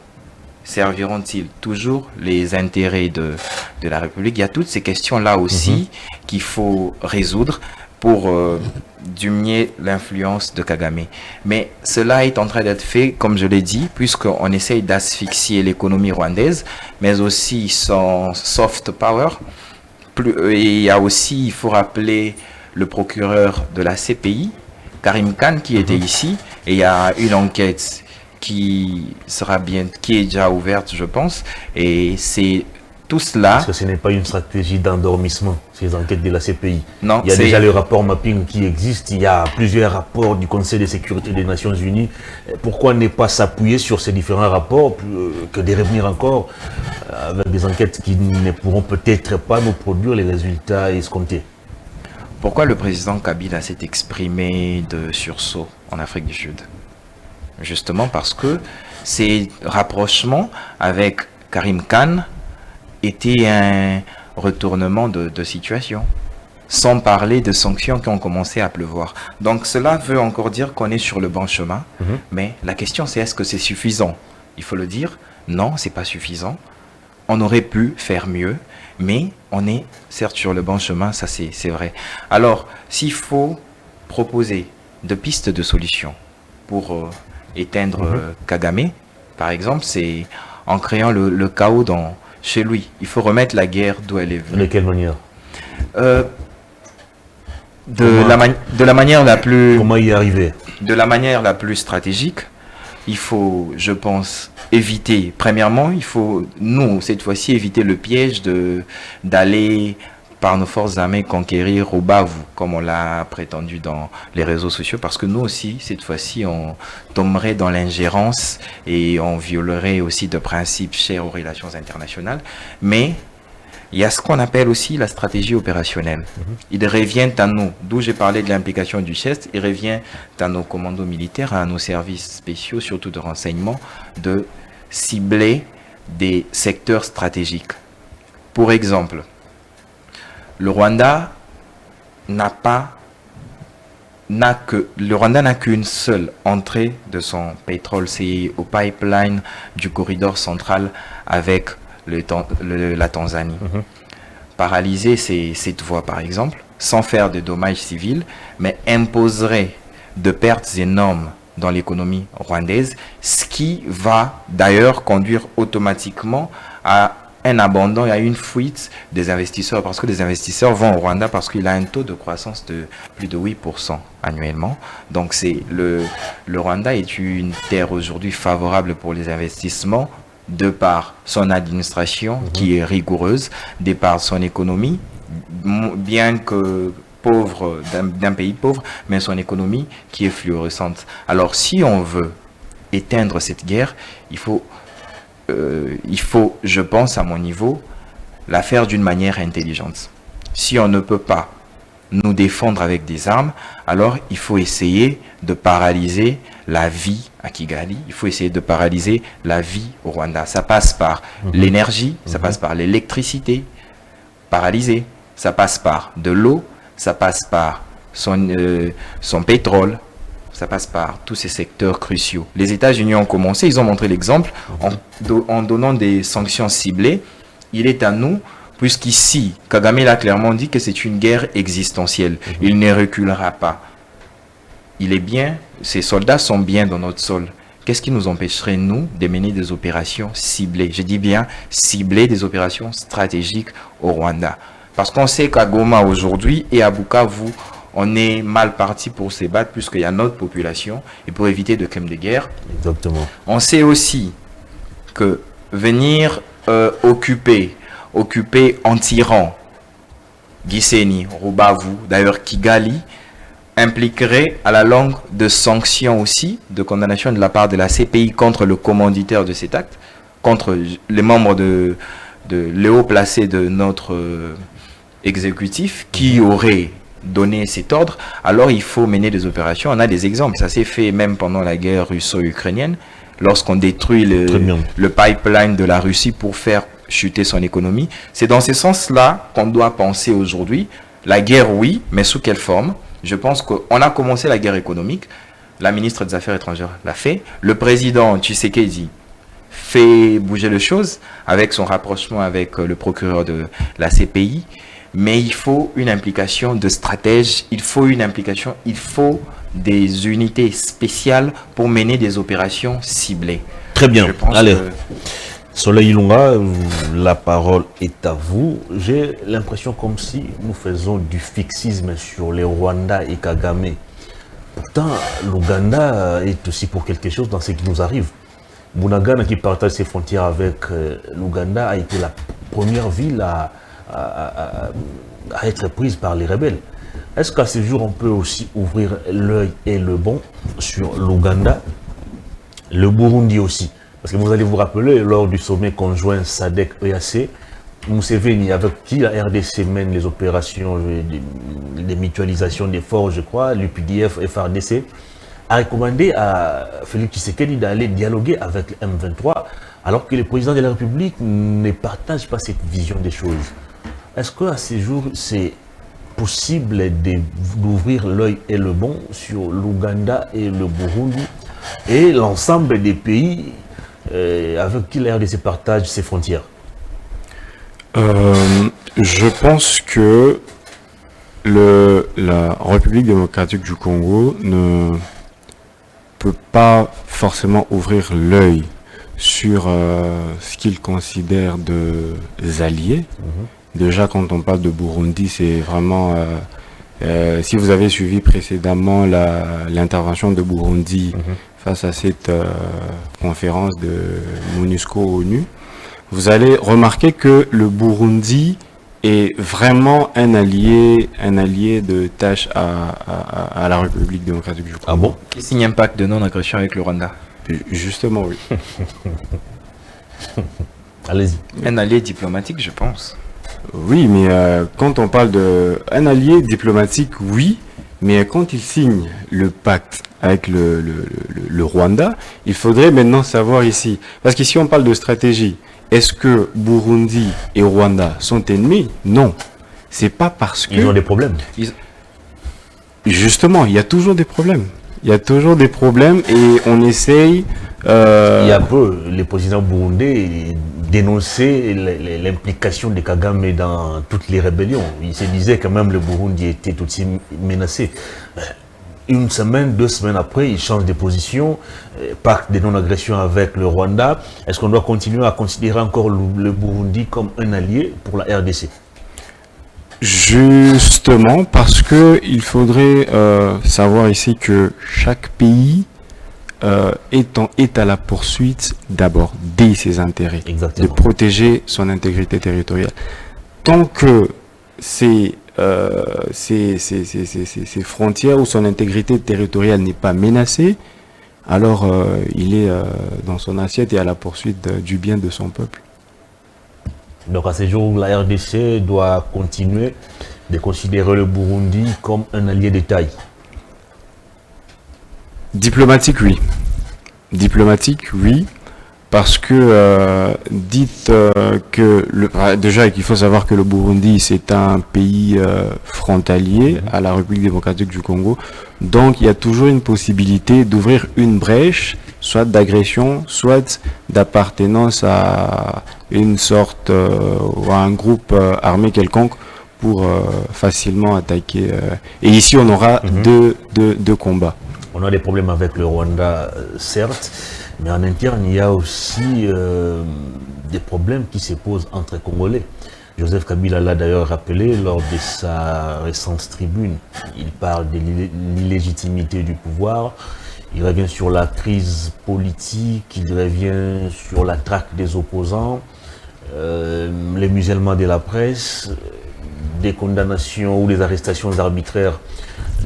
serviront-ils toujours les intérêts de la République? Il y a toutes ces questions-là aussi qu'il faut résoudre pour diminuer l'influence de Kagame. Mais cela est en train d'être fait, comme je l'ai dit, puisqu'on essaye d'asphyxier l'économie rwandaise, mais aussi son soft power. Et il y a aussi, il faut rappeler, le procureur de la CPI, Karim Khan, qui était ici, et il y a une enquête qui est déjà ouverte, je pense, et c'est tout cela. Parce que ce n'est pas une stratégie d'endormissement, ces enquêtes de la CPI. Non, il y a déjà le rapport mapping qui existe, il y a plusieurs rapports du Conseil de sécurité des Nations Unies. Pourquoi ne pas s'appuyer sur ces différents rapports que de revenir encore avec des enquêtes qui ne pourront peut-être pas nous produire les résultats escomptés? Pourquoi le président Kabila s'est exprimé de sursaut en Afrique du Sud? Justement parce que ces rapprochements avec Karim Khan étaient un retournement de situation, sans parler de sanctions qui ont commencé à pleuvoir. Donc cela veut encore dire qu'on est sur le bon chemin, mais la question c'est est-ce que c'est suffisant? Il faut le dire, non, c'est pas suffisant. On aurait pu faire mieux, mais on est certes sur le bon chemin, ça c'est vrai. Alors, s'il faut proposer de pistes de solutions pour éteindre Kagame, par exemple, c'est en créant le chaos chez lui. Il faut remettre la guerre d'où elle est venue. De quelle manière? De la manière la plus... Comment y arriver? De la manière la plus stratégique. Il faut, je pense, éviter, premièrement, il faut, nous, cette fois-ci, éviter le piège d'aller, par nos forces armées, conquérir au Bavu, comme on l'a prétendu dans les réseaux sociaux, parce que nous aussi, cette fois-ci, on tomberait dans l'ingérence et on violerait aussi de principes chers aux relations internationales. Mais il y a ce qu'on appelle aussi la stratégie opérationnelle. Il revient à nous, d'où j'ai parlé de l'implication du CHEST, il revient à nos commandos militaires, à nos services spéciaux, surtout de renseignement, de cibler des secteurs stratégiques. Pour exemple, le Rwanda n'a qu'une seule entrée de son pétrole, c'est au pipeline du corridor central avec la Tanzanie. Paralyser cette voie, par exemple, sans faire de dommages civils, mais imposerait de pertes énormes dans l'économie rwandaise, ce qui va d'ailleurs conduire automatiquement à un abandon et à une fuite des investisseurs, parce que les investisseurs vont au Rwanda parce qu'il a un taux de croissance de plus de 8% annuellement. Donc le Rwanda est une terre aujourd'hui favorable pour les investissements, de par son administration qui est rigoureuse, de par son économie, bien que pauvre, d'un pays pauvre, mais son économie qui est fluorescente. Alors si on veut éteindre cette guerre, il faut, je pense à mon niveau, la faire d'une manière intelligente. Si on ne peut pas nous défendre avec des armes, alors il faut essayer de paralyser la vie à Kigali, il faut essayer de paralyser la vie au Rwanda. Ça passe par l'énergie, ça passe par l'électricité, paralysée, ça passe par de l'eau, ça passe par son pétrole, ça passe par tous ces secteurs cruciaux. Les États-Unis ont commencé, ils ont montré l'exemple en donnant des sanctions ciblées. Il est à nous, puisqu'ici, Kagame l'a clairement dit que c'est une guerre existentielle. Il ne reculera pas. Il est bien, ces soldats sont bien dans notre sol. Qu'est-ce qui nous empêcherait, nous, de mener des opérations ciblées? Je dis bien ciblées, des opérations stratégiques au Rwanda. Parce qu'on sait qu'à Goma aujourd'hui et à Bukavu, on est mal parti pour se battre puisqu'il y a notre population et pour éviter de crimes de guerre. Exactement. On sait aussi que venir occuper en tirant Gisenyi, Rubavu, d'ailleurs Kigali, impliquerait à la longue de sanctions aussi, de condamnation de la part de la CPI contre le commanditaire de cet acte, contre les membres les hauts placés de notre exécutif qui auraient donné cet ordre. Alors il faut mener des opérations. On a des exemples, ça s'est fait même pendant la guerre russo-ukrainienne, lorsqu'on détruit le pipeline de la Russie pour faire chuter son économie. C'est dans ce sens-là qu'on doit penser aujourd'hui. La guerre, oui, mais sous quelle forme? Je pense qu'on a commencé la guerre économique. La ministre des Affaires étrangères l'a fait. Le président Tshisekedi fait bouger les choses avec son rapprochement avec le procureur de la CPI. Mais il faut une implication de stratège, il faut des unités spéciales pour mener des opérations ciblées. Très bien. Allez. Soleil Ilunga, la parole est à vous. J'ai l'impression comme si nous faisons du fixisme sur les Rwanda et Kagame. Pourtant, l'Ouganda est aussi pour quelque chose dans ce qui nous arrive. Bunagana, qui partage ses frontières avec l'Ouganda, a été la première ville à être prise par les rebelles. Est-ce qu'à ce jour, on peut aussi ouvrir l'œil et le bon sur l'Ouganda, le Burundi aussi? Parce que vous allez vous rappeler, lors du sommet conjoint SADC-EAC, Museveni, avec qui la RDC mène les opérations de mutualisation des forces, je crois, l'UPDF, FRDC, a recommandé à Félix Tshisekedi d'aller dialoguer avec le M23, alors que le président de la République ne partage pas cette vision des choses. Est-ce qu'à ce jour, c'est possible d'ouvrir l'œil et le bon sur l'Ouganda et le Burundi et l'ensemble des pays avec qui la RDC partage ses frontières? Je pense que la République démocratique du Congo ne peut pas forcément ouvrir l'œil sur ce qu'il considère des alliés. Déjà, quand on parle de Burundi, c'est vraiment... si vous avez suivi précédemment l'intervention de Burundi face à cette conférence de MONUSCO-ONU, vous allez remarquer que le Burundi est vraiment un allié de tâche à la République démocratique du Congo. Ah bon? Qui signe un pacte de non-agression avec le Rwanda. Justement, oui. Allez-y. Un allié diplomatique, je pense. Oui, mais quand on parle d'un allié diplomatique, oui, mais quand il signe le pacte avec le Rwanda, il faudrait maintenant savoir ici, parce qu'ici on parle de stratégie, est-ce que Burundi et Rwanda sont ennemis? Non, c'est pas parce que... Ils ont des problèmes. Justement, il y a toujours des problèmes. Il y a toujours des problèmes et on essaye... Il y a peu, le président burundais dénonçait l'implication de Kagame dans toutes les rébellions. Il se disait que même le Burundi était aussi menacé. Une semaine, 2 semaines après, il change de position, pacte de non-agression avec le Rwanda. Est-ce qu'on doit continuer à considérer encore le Burundi comme un allié pour la RDC? Justement, parce que il faudrait savoir ici que chaque pays est à la poursuite d'abord de ses intérêts, Exactement. de protéger son intégrité territoriale. Tant que ces frontières ou son intégrité territoriale n'est pas menacée, alors il est dans son assiette et à la poursuite du bien de son peuple. Donc à ce jour, la RDC doit continuer de considérer le Burundi comme un allié de taille. Diplomatique, oui. Diplomatique, oui. Parce que dites que déjà il faut savoir que le Burundi c'est un pays frontalier à la République démocratique du Congo, donc il y a toujours une possibilité d'ouvrir une brèche, soit d'agression, soit d'appartenance à une sorte ou à un groupe armé quelconque pour facilement attaquer. Et ici on aura deux combats. On a des problèmes avec le Rwanda, certes, mais en interne, il y a aussi des problèmes qui se posent entre Congolais. Joseph Kabila l'a d'ailleurs rappelé lors de sa récente tribune. Il parle de l'illégitimité du pouvoir, il revient sur la crise politique, il revient sur la traque des opposants, les musellements de la presse, des condamnations ou des arrestations arbitraires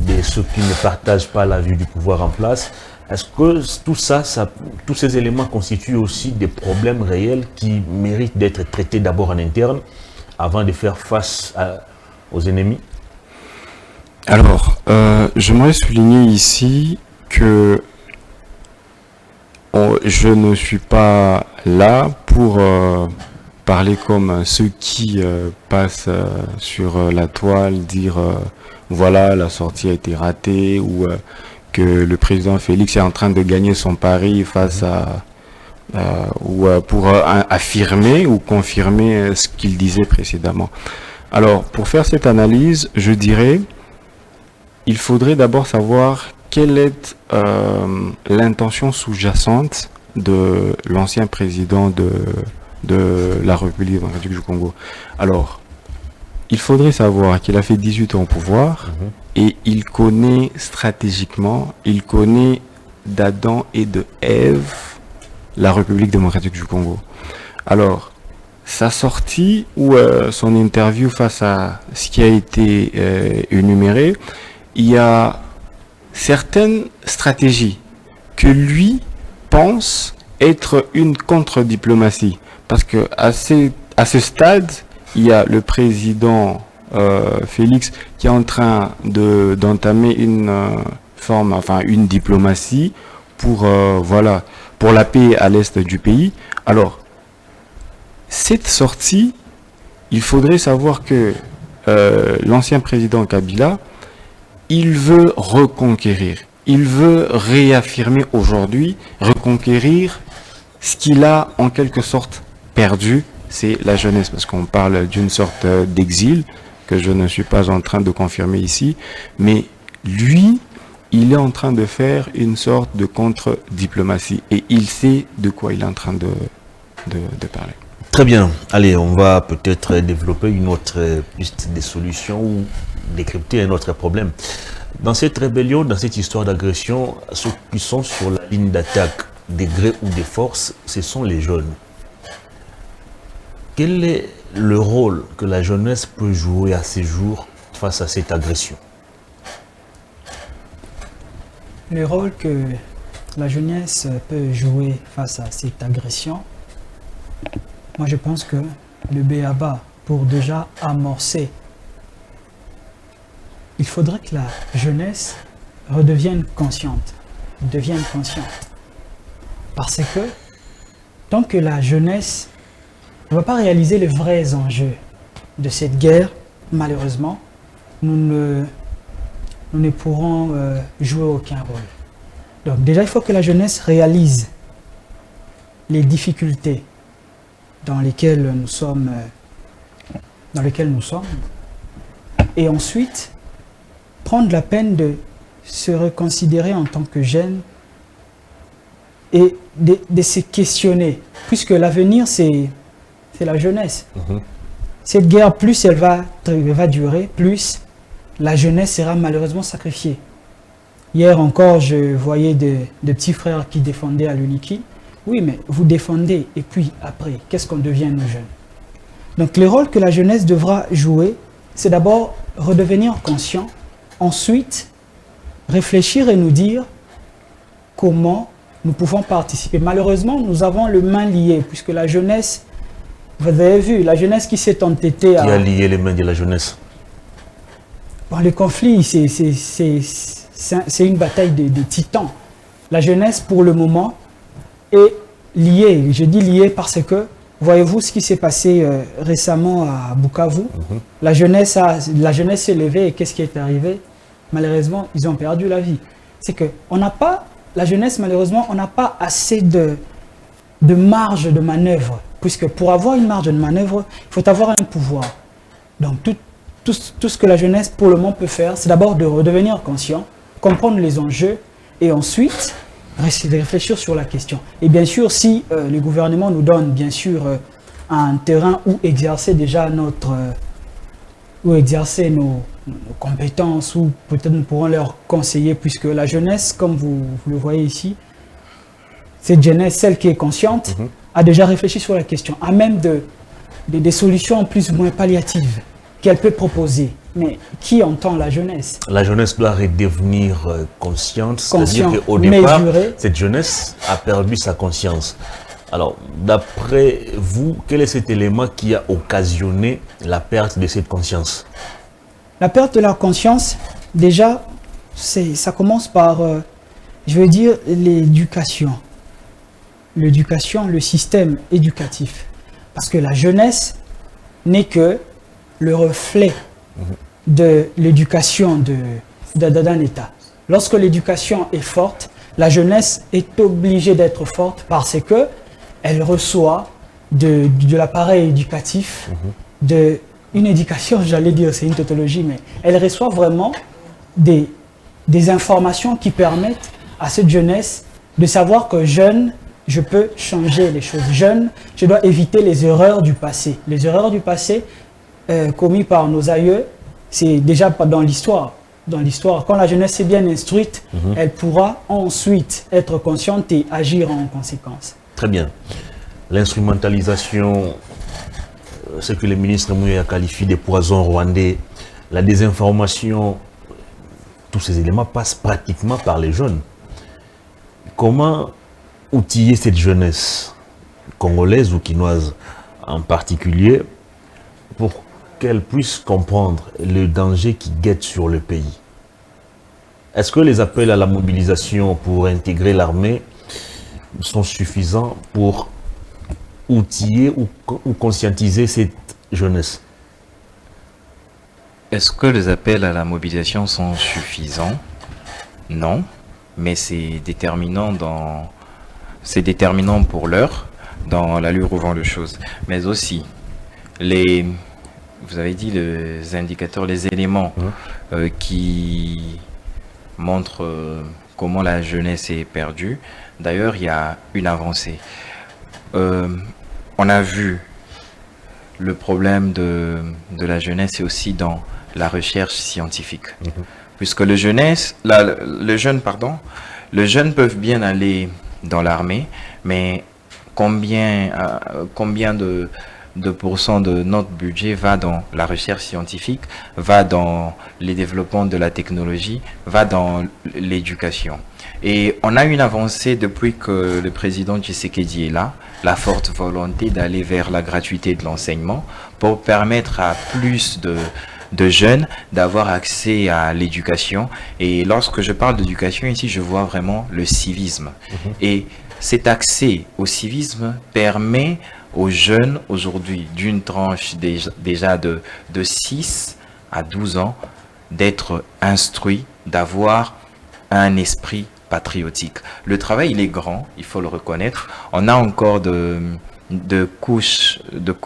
de ceux qui ne partagent pas la vue du pouvoir en place. Est-ce que tout ça, tous ces éléments constituent aussi des problèmes réels qui méritent d'être traités d'abord en interne avant de faire face aux ennemis? Alors, j'aimerais souligner ici que je ne suis pas là pour parler comme ceux qui passent sur la toile, dire voilà, la sortie a été ratée, ou que le président Félix est en train de gagner son pari face à ou pour affirmer ou confirmer ce qu'il disait précédemment. Alors, pour faire cette analyse, je dirais il faudrait d'abord savoir quelle est l'intention sous-jacente de l'ancien président de la République démocratique du Congo. Alors, il faudrait savoir qu'il a fait 18 ans au pouvoir et il connaît stratégiquement, il connaît d'Adam et de Ève la République démocratique du Congo. Alors, sa sortie ou son interview face à ce qui a été énuméré, il y a certaines stratégies que lui pense être une contre-diplomatie. Parce que à ce stade, il y a le président Félix qui est en train d'entamer une diplomatie pour pour la paix à l'est du pays. Alors, cette sortie, il faudrait savoir que l'ancien président Kabila, il veut reconquérir, il veut réaffirmer aujourd'hui, reconquérir ce qu'il a en quelque sorte perdu, c'est la jeunesse, parce qu'on parle d'une sorte d'exil que je ne suis pas en train de confirmer ici, mais lui, il est en train de faire une sorte de contre-diplomatie et il sait de quoi il est en train de parler. Très bien. Allez, on va peut-être développer une autre piste de solution ou décrypter un autre problème. Dans cette rébellion, dans cette histoire d'agression, ceux qui sont sur la ligne d'attaque des grés ou des forces, ce sont les jeunes. Quel est le rôle que la jeunesse peut jouer à ces jours face à cette agression? Le rôle que la jeunesse peut jouer face à cette agression, moi je pense que le b.a.-ba pour déjà amorcer, il faudrait que la jeunesse redevienne consciente, Parce que tant que la jeunesse ne va pas réaliser les vrais enjeux de cette guerre, malheureusement, nous ne pourrons jouer aucun rôle. Donc déjà, il faut que la jeunesse réalise les difficultés dans lesquelles nous sommes, et ensuite prendre la peine de se reconsidérer en tant que jeune et de se questionner, puisque l'avenir c'est la jeunesse. Cette guerre, plus elle va durer, plus la jeunesse sera malheureusement sacrifiée. Hier encore, je voyais des petits frères qui défendaient à l'UNIKI. Oui, mais vous défendez, et puis après, qu'est-ce qu'on devient nous jeunes? Donc le rôle que la jeunesse devra jouer, c'est d'abord redevenir conscient, ensuite réfléchir et nous dire comment nous pouvons participer. Malheureusement, nous avons les mains liées, puisque la jeunesse, vous avez vu, la jeunesse qui s'est entêtée à... Qui a lié les mains de la jeunesse? Bon, le conflit, c'est une bataille de titans. La jeunesse, pour le moment, est liée. Je dis liée parce que, voyez-vous ce qui s'est passé récemment à Bukavu. La jeunesse s'est levée et qu'est-ce qui est arrivé? Malheureusement, ils ont perdu la vie. C'est que la jeunesse, malheureusement, on n'a pas assez de marge de manœuvre. Puisque pour avoir une marge de manœuvre, il faut avoir un pouvoir. Donc tout ce que la jeunesse pour le moment peut faire, c'est d'abord de redevenir conscient, comprendre les enjeux et ensuite réfléchir sur la question. Et bien sûr, si le gouvernement nous donne bien sûr un terrain où exercer déjà nos compétences, ou peut-être nous pourrons leur conseiller, puisque la jeunesse, comme vous le voyez ici, cette jeunesse, celle qui est consciente, a déjà réfléchi sur la question, a même des solutions plus ou moins palliatives qu'elle peut proposer. Mais qui entend la jeunesse? La jeunesse doit redevenir consciente, c'est-à-dire qu'au départ, cette jeunesse a perdu sa conscience. Alors, d'après vous, quel est cet élément qui a occasionné la perte de cette conscience? La perte de la conscience, déjà, ça commence par, je veux dire, l'éducation. L'éducation, le système éducatif. Parce que la jeunesse n'est que le reflet de l'éducation d'un État. Lorsque l'éducation est forte, la jeunesse est obligée d'être forte parce que elle reçoit de l'appareil éducatif, une éducation, j'allais dire, c'est une tautologie, mais elle reçoit vraiment des informations qui permettent à cette jeunesse de savoir que jeune, je peux changer les choses. Jeune, je dois éviter les erreurs du passé. Les erreurs du passé commises par nos aïeux, c'est déjà pas dans l'histoire. Dans l'histoire, quand la jeunesse est bien instruite, elle pourra ensuite être consciente et agir en conséquence. Très bien. L'instrumentalisation, ce que le ministre Mouya qualifie de poison rwandais, la désinformation, tous ces éléments passent pratiquement par les jeunes. Comment outiller cette jeunesse congolaise ou quinoise en particulier pour qu'elle puisse comprendre le danger qui guette sur le pays. Est-ce que les appels à la mobilisation pour intégrer l'armée sont suffisants pour outiller ou conscientiser cette jeunesse? Est-ce que les appels à la mobilisation sont suffisants? Non, mais c'est déterminant pour l'heure dans l'allure au vent de choses. Mais aussi, vous avez dit les indicateurs, les éléments qui montrent comment la jeunesse est perdue. D'ailleurs, il y a une avancée. On a vu le problème de la jeunesse et aussi dans la recherche scientifique. Puisque les jeunes peuvent bien aller dans l'armée, mais combien de pourcents de notre budget va dans la recherche scientifique, va dans les développements de la technologie, va dans l'éducation. Et on a une avancée depuis que le président Tshisekedi est là, la forte volonté d'aller vers la gratuité de l'enseignement pour permettre à plus de jeunes d'avoir accès à l'éducation. Et lorsque je parle d'éducation ici, je vois vraiment le civisme. Et cet accès au civisme permet aux jeunes aujourd'hui d'une tranche déjà de 6 à 12 ans d'être instruits, d'avoir un esprit patriotique. Le travail, il est grand, il faut le reconnaître. On a encore de couches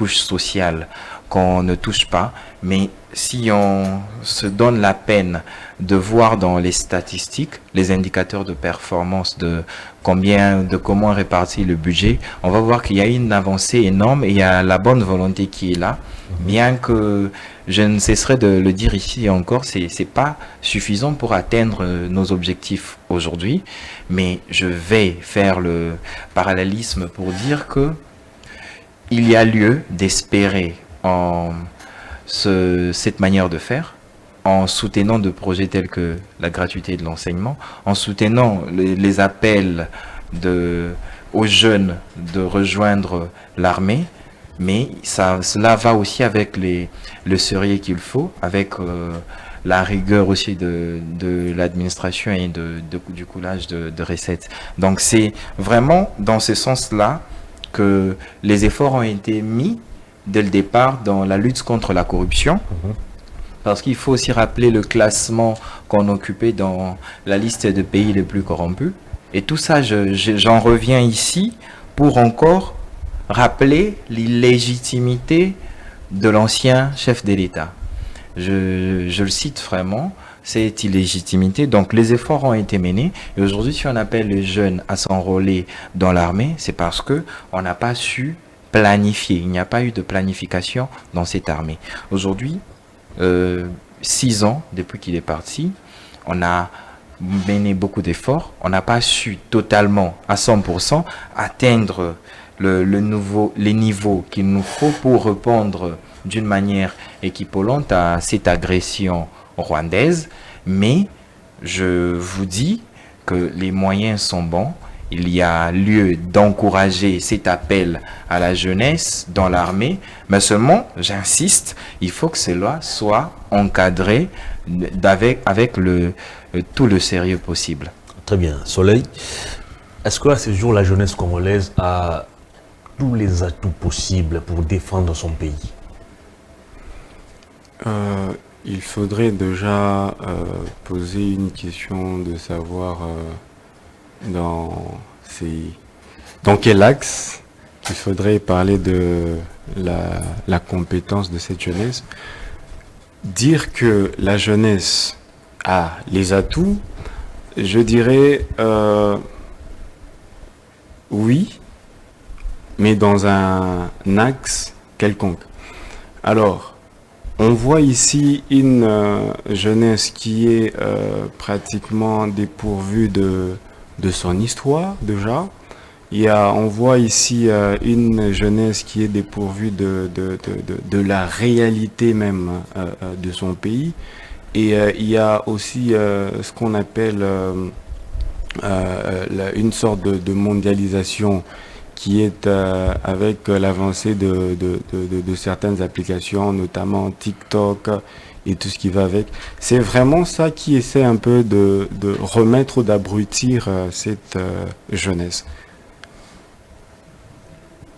sociales qu'on ne touche pas, mais si on se donne la peine de voir dans les statistiques, les indicateurs de performance de comment répartir le budget, on va voir qu'il y a une avancée énorme et il y a la bonne volonté qui est là, bien que je ne cesserai de le dire ici encore, c'est pas suffisant pour atteindre nos objectifs aujourd'hui, mais je vais faire le parallélisme pour dire que il y a lieu d'espérer en cette manière de faire, en soutenant de projets tels que la gratuité de l'enseignement, en soutenant les appels aux jeunes de rejoindre l'armée, mais cela va aussi avec le sérieux qu'il faut, avec la rigueur aussi de l'administration et du coulage de recettes. Donc c'est vraiment dans ce sens-là que les efforts ont été mis dès le départ dans la lutte contre la corruption, parce qu'il faut aussi rappeler le classement qu'on occupait dans la liste des pays les plus corrompus. Et tout ça, j'en reviens ici pour encore rappeler l'illégitimité de l'ancien chef de l'État. Je le cite vraiment, cette illégitimité. Donc les efforts ont été menés. Et aujourd'hui, si on appelle les jeunes à s'enrôler dans l'armée, c'est parce qu'on n'a pas su planifier. Il n'y a pas eu de planification dans cette armée. Aujourd'hui, 6 ans depuis qu'il est parti, on a mené beaucoup d'efforts. On n'a pas su totalement, à 100%, atteindre les niveaux qu'il nous faut pour répondre d'une manière équivalente à cette agression rwandaise. Mais je vous dis que les moyens sont bons. Il y a lieu d'encourager cet appel à la jeunesse dans l'armée, mais seulement, j'insiste, il faut que cela soit encadré avec tout le sérieux possible. Très bien. Soleil, est-ce qu'à ce jour, la jeunesse congolaise a tous les atouts possibles pour défendre son pays? Il faudrait déjà poser une question de savoir dans quel axe il faudrait parler de la compétence de cette jeunesse. Dire que la jeunesse a les atouts, je dirais oui, mais dans un axe quelconque. Alors, on voit ici une jeunesse qui est pratiquement dépourvue de son histoire déjà. On voit ici une jeunesse qui est dépourvue de la réalité même de son pays. Et il y a aussi ce qu'on appelle une sorte de mondialisation qui est avec l'avancée de certaines applications, notamment TikTok et tout ce qui va avec. C'est vraiment ça qui essaie un peu de remettre ou d'abrutir cette jeunesse.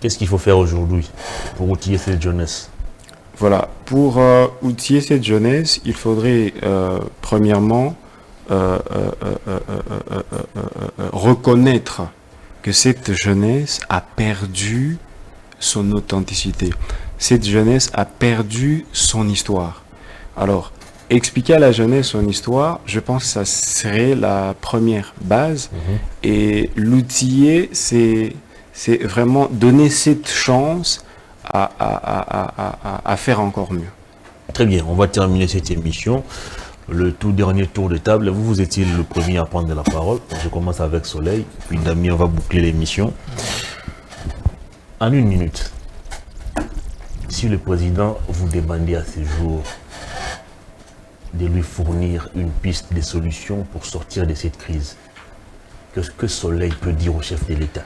Qu'est-ce qu'il faut faire aujourd'hui pour outiller cette jeunesse? Voilà, pour outiller cette jeunesse, il faudrait premièrement reconnaître que cette jeunesse a perdu son authenticité. Cette jeunesse a perdu son histoire. Alors, expliquer à la jeunesse son histoire, je pense que ça serait la première base. Et l'outiller, c'est vraiment donner cette chance à faire encore mieux. Très bien, on va terminer cette émission. Le tout dernier tour de table, vous étiez le premier à prendre la parole. Je commence avec Soleil, puis Damien va boucler l'émission. En 1 minute, si le président vous demandait à ce jour de lui fournir une piste de solution pour sortir de cette crise, qu'est-ce que Soleil peut dire au chef de l'État?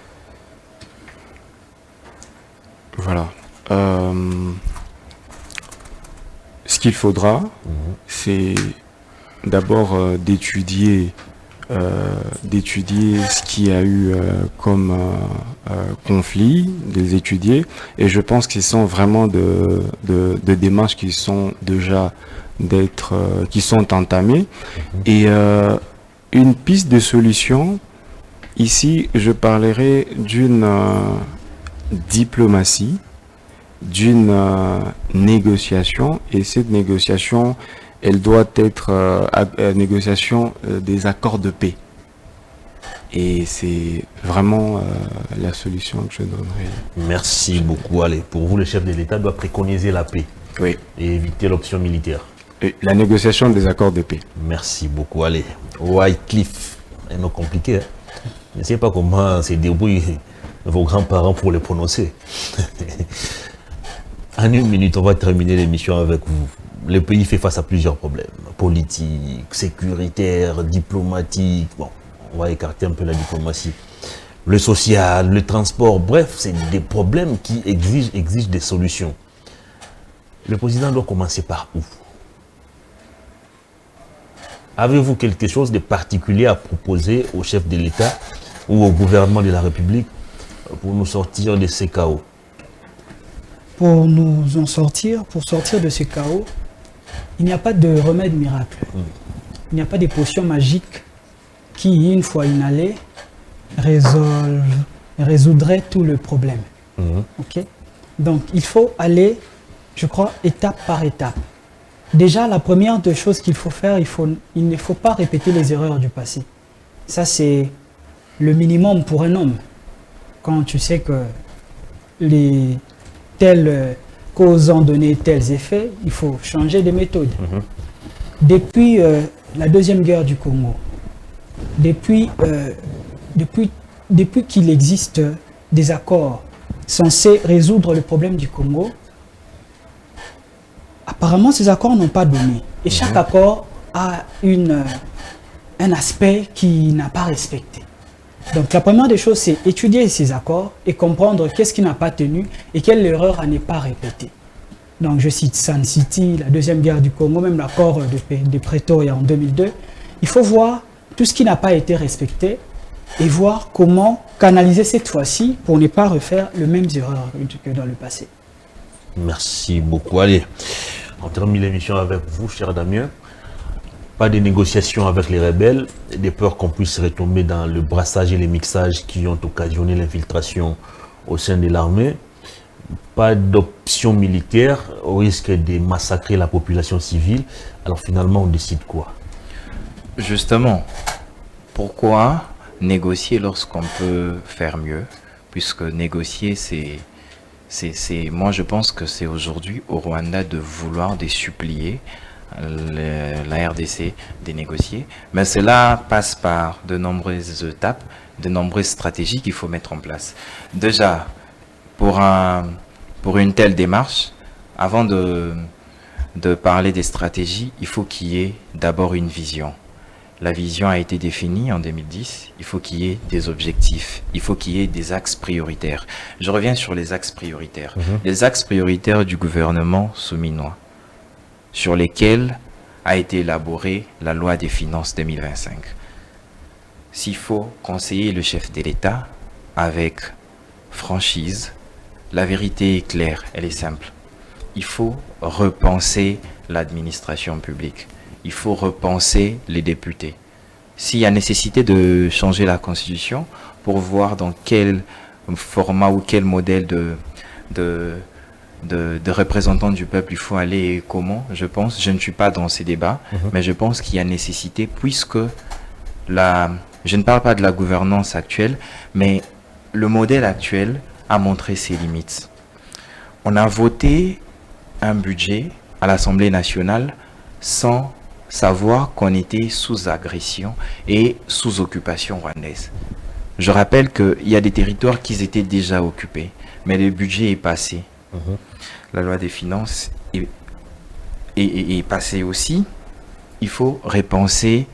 Voilà. Ce qu'il faudra, c'est d'abord d'étudier ce qu'il y a eu comme conflit, des étudier, et je pense qu'ils sont vraiment de démarches qui sont déjà qui sont entamées, et une piste de solution. Ici, je parlerai d'une diplomatie, d'une négociation, et cette négociation, elle doit être négociation des accords de paix. Et c'est vraiment la solution que je donnerai. Merci beaucoup. Allez, pour vous, le chef de l'État doit préconiser la paix, oui, et éviter l'option militaire. Et la négociation des accords de paix. Merci beaucoup. Allez, Wycliffe, un nom compliqué. Hein? Je ne sais pas comment se débrouillent vos grands-parents pour le prononcer. En 1 minute, on va terminer l'émission avec vous. Le pays fait face à plusieurs problèmes, politiques, sécuritaires, diplomatiques. Bon, on va écarter un peu la diplomatie. Le social, le transport, bref, c'est des problèmes qui exigent des solutions. Le président doit commencer par où? Avez-vous quelque chose de particulier à proposer au chef de l'État ou au gouvernement de la République pour nous sortir de ces chaos? Pour sortir de ce chaos, il n'y a pas de remède miracle. Il n'y a pas de potion magique qui, une fois inhalée, résoudrait tout le problème. Okay? Donc, il faut aller, je crois, étape par étape. Déjà, la première des choses qu'il faut faire, il ne faut pas répéter les erreurs du passé. Ça, c'est le minimum pour un homme. Quand tu sais que telles causes ont donné tels effets, il faut changer de méthode. Depuis la Deuxième Guerre du Congo, depuis qu'il existe des accords censés résoudre le problème du Congo, apparemment, ces accords n'ont pas donné. Et chaque accord a un aspect qui n'a pas respecté. Donc, la première des choses, c'est étudier ces accords et comprendre qu'est-ce qui n'a pas tenu et quelle erreur à ne pas répéter. Donc, je cite Sun City, la Deuxième Guerre du Congo, même l'accord de Pretoria en 2002. Il faut voir tout ce qui n'a pas été respecté et voir comment canaliser cette fois-ci pour ne pas refaire les mêmes erreurs que dans le passé. Merci beaucoup. Allez, on termine l'émission avec vous, cher Damien. Pas de négociations avec les rebelles, des peurs qu'on puisse retomber dans le brassage et les mixages qui ont occasionné l'infiltration au sein de l'armée. Pas d'option militaire au risque de massacrer la population civile. Alors finalement, on décide quoi? Justement, pourquoi négocier lorsqu'on peut faire mieux? Puisque négocier, moi je pense que c'est aujourd'hui au Rwanda de vouloir, de supplier la RDC de négocier, mais cela passe par de nombreuses étapes, de nombreuses stratégies qu'il faut mettre en place. Déjà, pour une telle démarche, avant de parler des stratégies, il faut qu'il y ait d'abord une vision. La vision a été définie en 2010. Il faut qu'il y ait des objectifs. Il faut qu'il y ait des axes prioritaires. Je reviens sur les axes prioritaires. Les axes prioritaires du gouvernement souminois, sur lesquels a été élaborée la loi des finances 2025. S'il faut conseiller le chef de l'État avec franchise, la vérité est claire, elle est simple. Il faut repenser l'administration publique. Il faut repenser les députés. S'il y a nécessité de changer la Constitution pour voir dans quel format ou quel modèle de représentants du peuple il faut aller et comment, je ne suis pas dans ces débats, mais je pense qu'il y a nécessité puisque je ne parle pas de la gouvernance actuelle, mais le modèle actuel a montré ses limites. On a voté un budget à l'Assemblée nationale sans savoir qu'on était sous agression et sous occupation rwandaise. Je rappelle qu'il y a des territoires qui étaient déjà occupés, mais le budget est passé. La loi des finances est passée aussi. Il faut repenser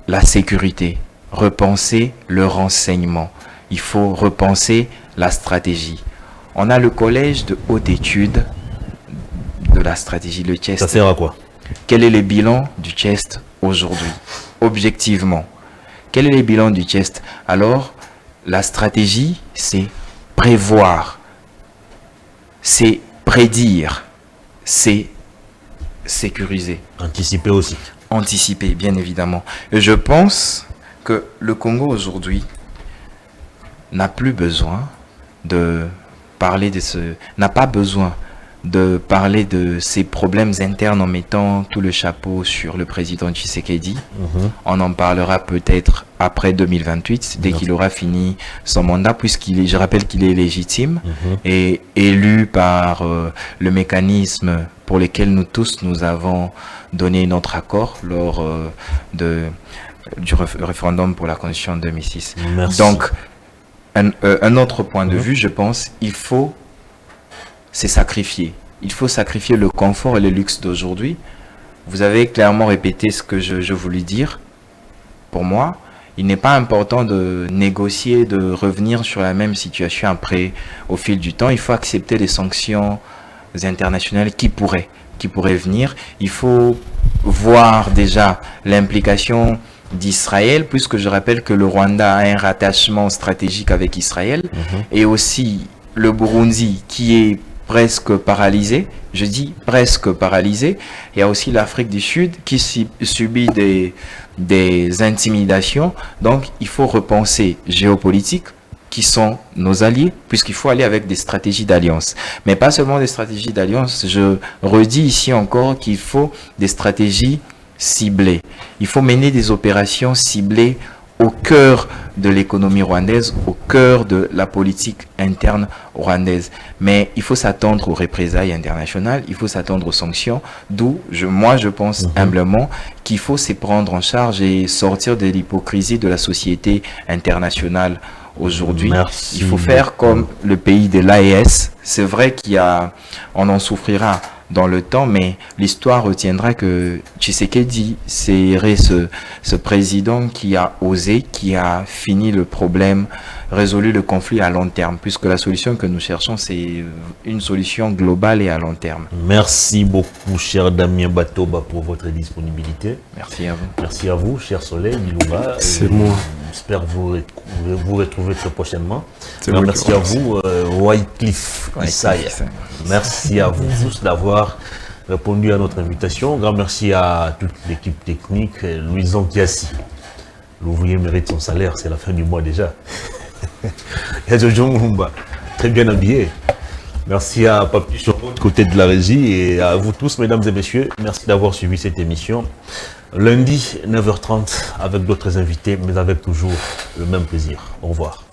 la sécurité, repenser le renseignement. Il faut repenser la stratégie. On a le collège de haute étude de la stratégie, le CHEST. Ça sert à quoi? Quel est le bilan du CHEST aujourd'hui, objectivement? Quel est le bilan du CHEST? Alors, la stratégie, c'est prévoir, c'est prédire, c'est sécuriser. Anticiper aussi. Anticiper, bien évidemment. Et je pense que le Congo aujourd'hui n'a plus besoin de parler n'a pas besoin de parler de ses problèmes internes en mettant tout le chapeau sur le président Tshisekedi. On en parlera peut-être après 2028, dès qu'il aura fini son mandat, je rappelle qu'il est légitime et élu par le mécanisme pour lequel nous avons donné notre accord lors du référendum pour la Constitution de 2006. Merci. Donc, un autre point de vue, je pense, il faut se sacrifier. Il faut sacrifier le confort et le luxe d'aujourd'hui. Vous avez clairement répété ce que je voulais dire. Pour moi, il n'est pas important de négocier, de revenir sur la même situation après, au fil du temps. Il faut accepter les sanctions internationales qui pourraient venir. Il faut voir déjà l'implication d'Israël, puisque je rappelle que le Rwanda a un rattachement stratégique avec Israël, et aussi le Burundi qui est presque paralysé, je dis presque paralysé. Il y a aussi l'Afrique du Sud qui subit des intimidations. Donc il faut repenser géopolitique, qui sont nos alliés, puisqu'il faut aller avec des stratégies d'alliance. Mais pas seulement des stratégies d'alliance, je redis ici encore qu'il faut des stratégies ciblées. Il faut mener des opérations ciblées au cœur de l'économie rwandaise, au cœur de la politique interne rwandaise. Mais il faut s'attendre aux représailles internationales, il faut s'attendre aux sanctions, d'où moi je pense humblement qu'il faut se prendre en charge et sortir de l'hypocrisie de la société internationale aujourd'hui. Il faut faire comme le pays de l'AES. C'est vrai on en souffrira dans le temps, mais l'histoire retiendra que Tshisekedi serait ce président qui a osé, qui a fini le problème, résolu le conflit à long terme, puisque la solution que nous cherchons, c'est une solution globale et à long terme. Merci beaucoup, cher Damien Batoba, pour votre disponibilité. Merci à vous. Merci à vous, cher Soleil, Bilouba. C'est moi. J'espère vous retrouver très prochainement. Merci à vous, Wycliffe Issaïa. Merci à vous tous d'avoir répondu à notre invitation. Grand merci à toute l'équipe technique. Louison Kiassi, l'ouvrier mérite son salaire, c'est la fin du mois déjà. Il y a Jojo Mumba, très bien habillé. Merci à Papi sur l'autre côté de la régie et à vous tous, mesdames et messieurs. Merci d'avoir suivi cette émission. Lundi, 9h30, avec d'autres invités, mais avec toujours le même plaisir. Au revoir.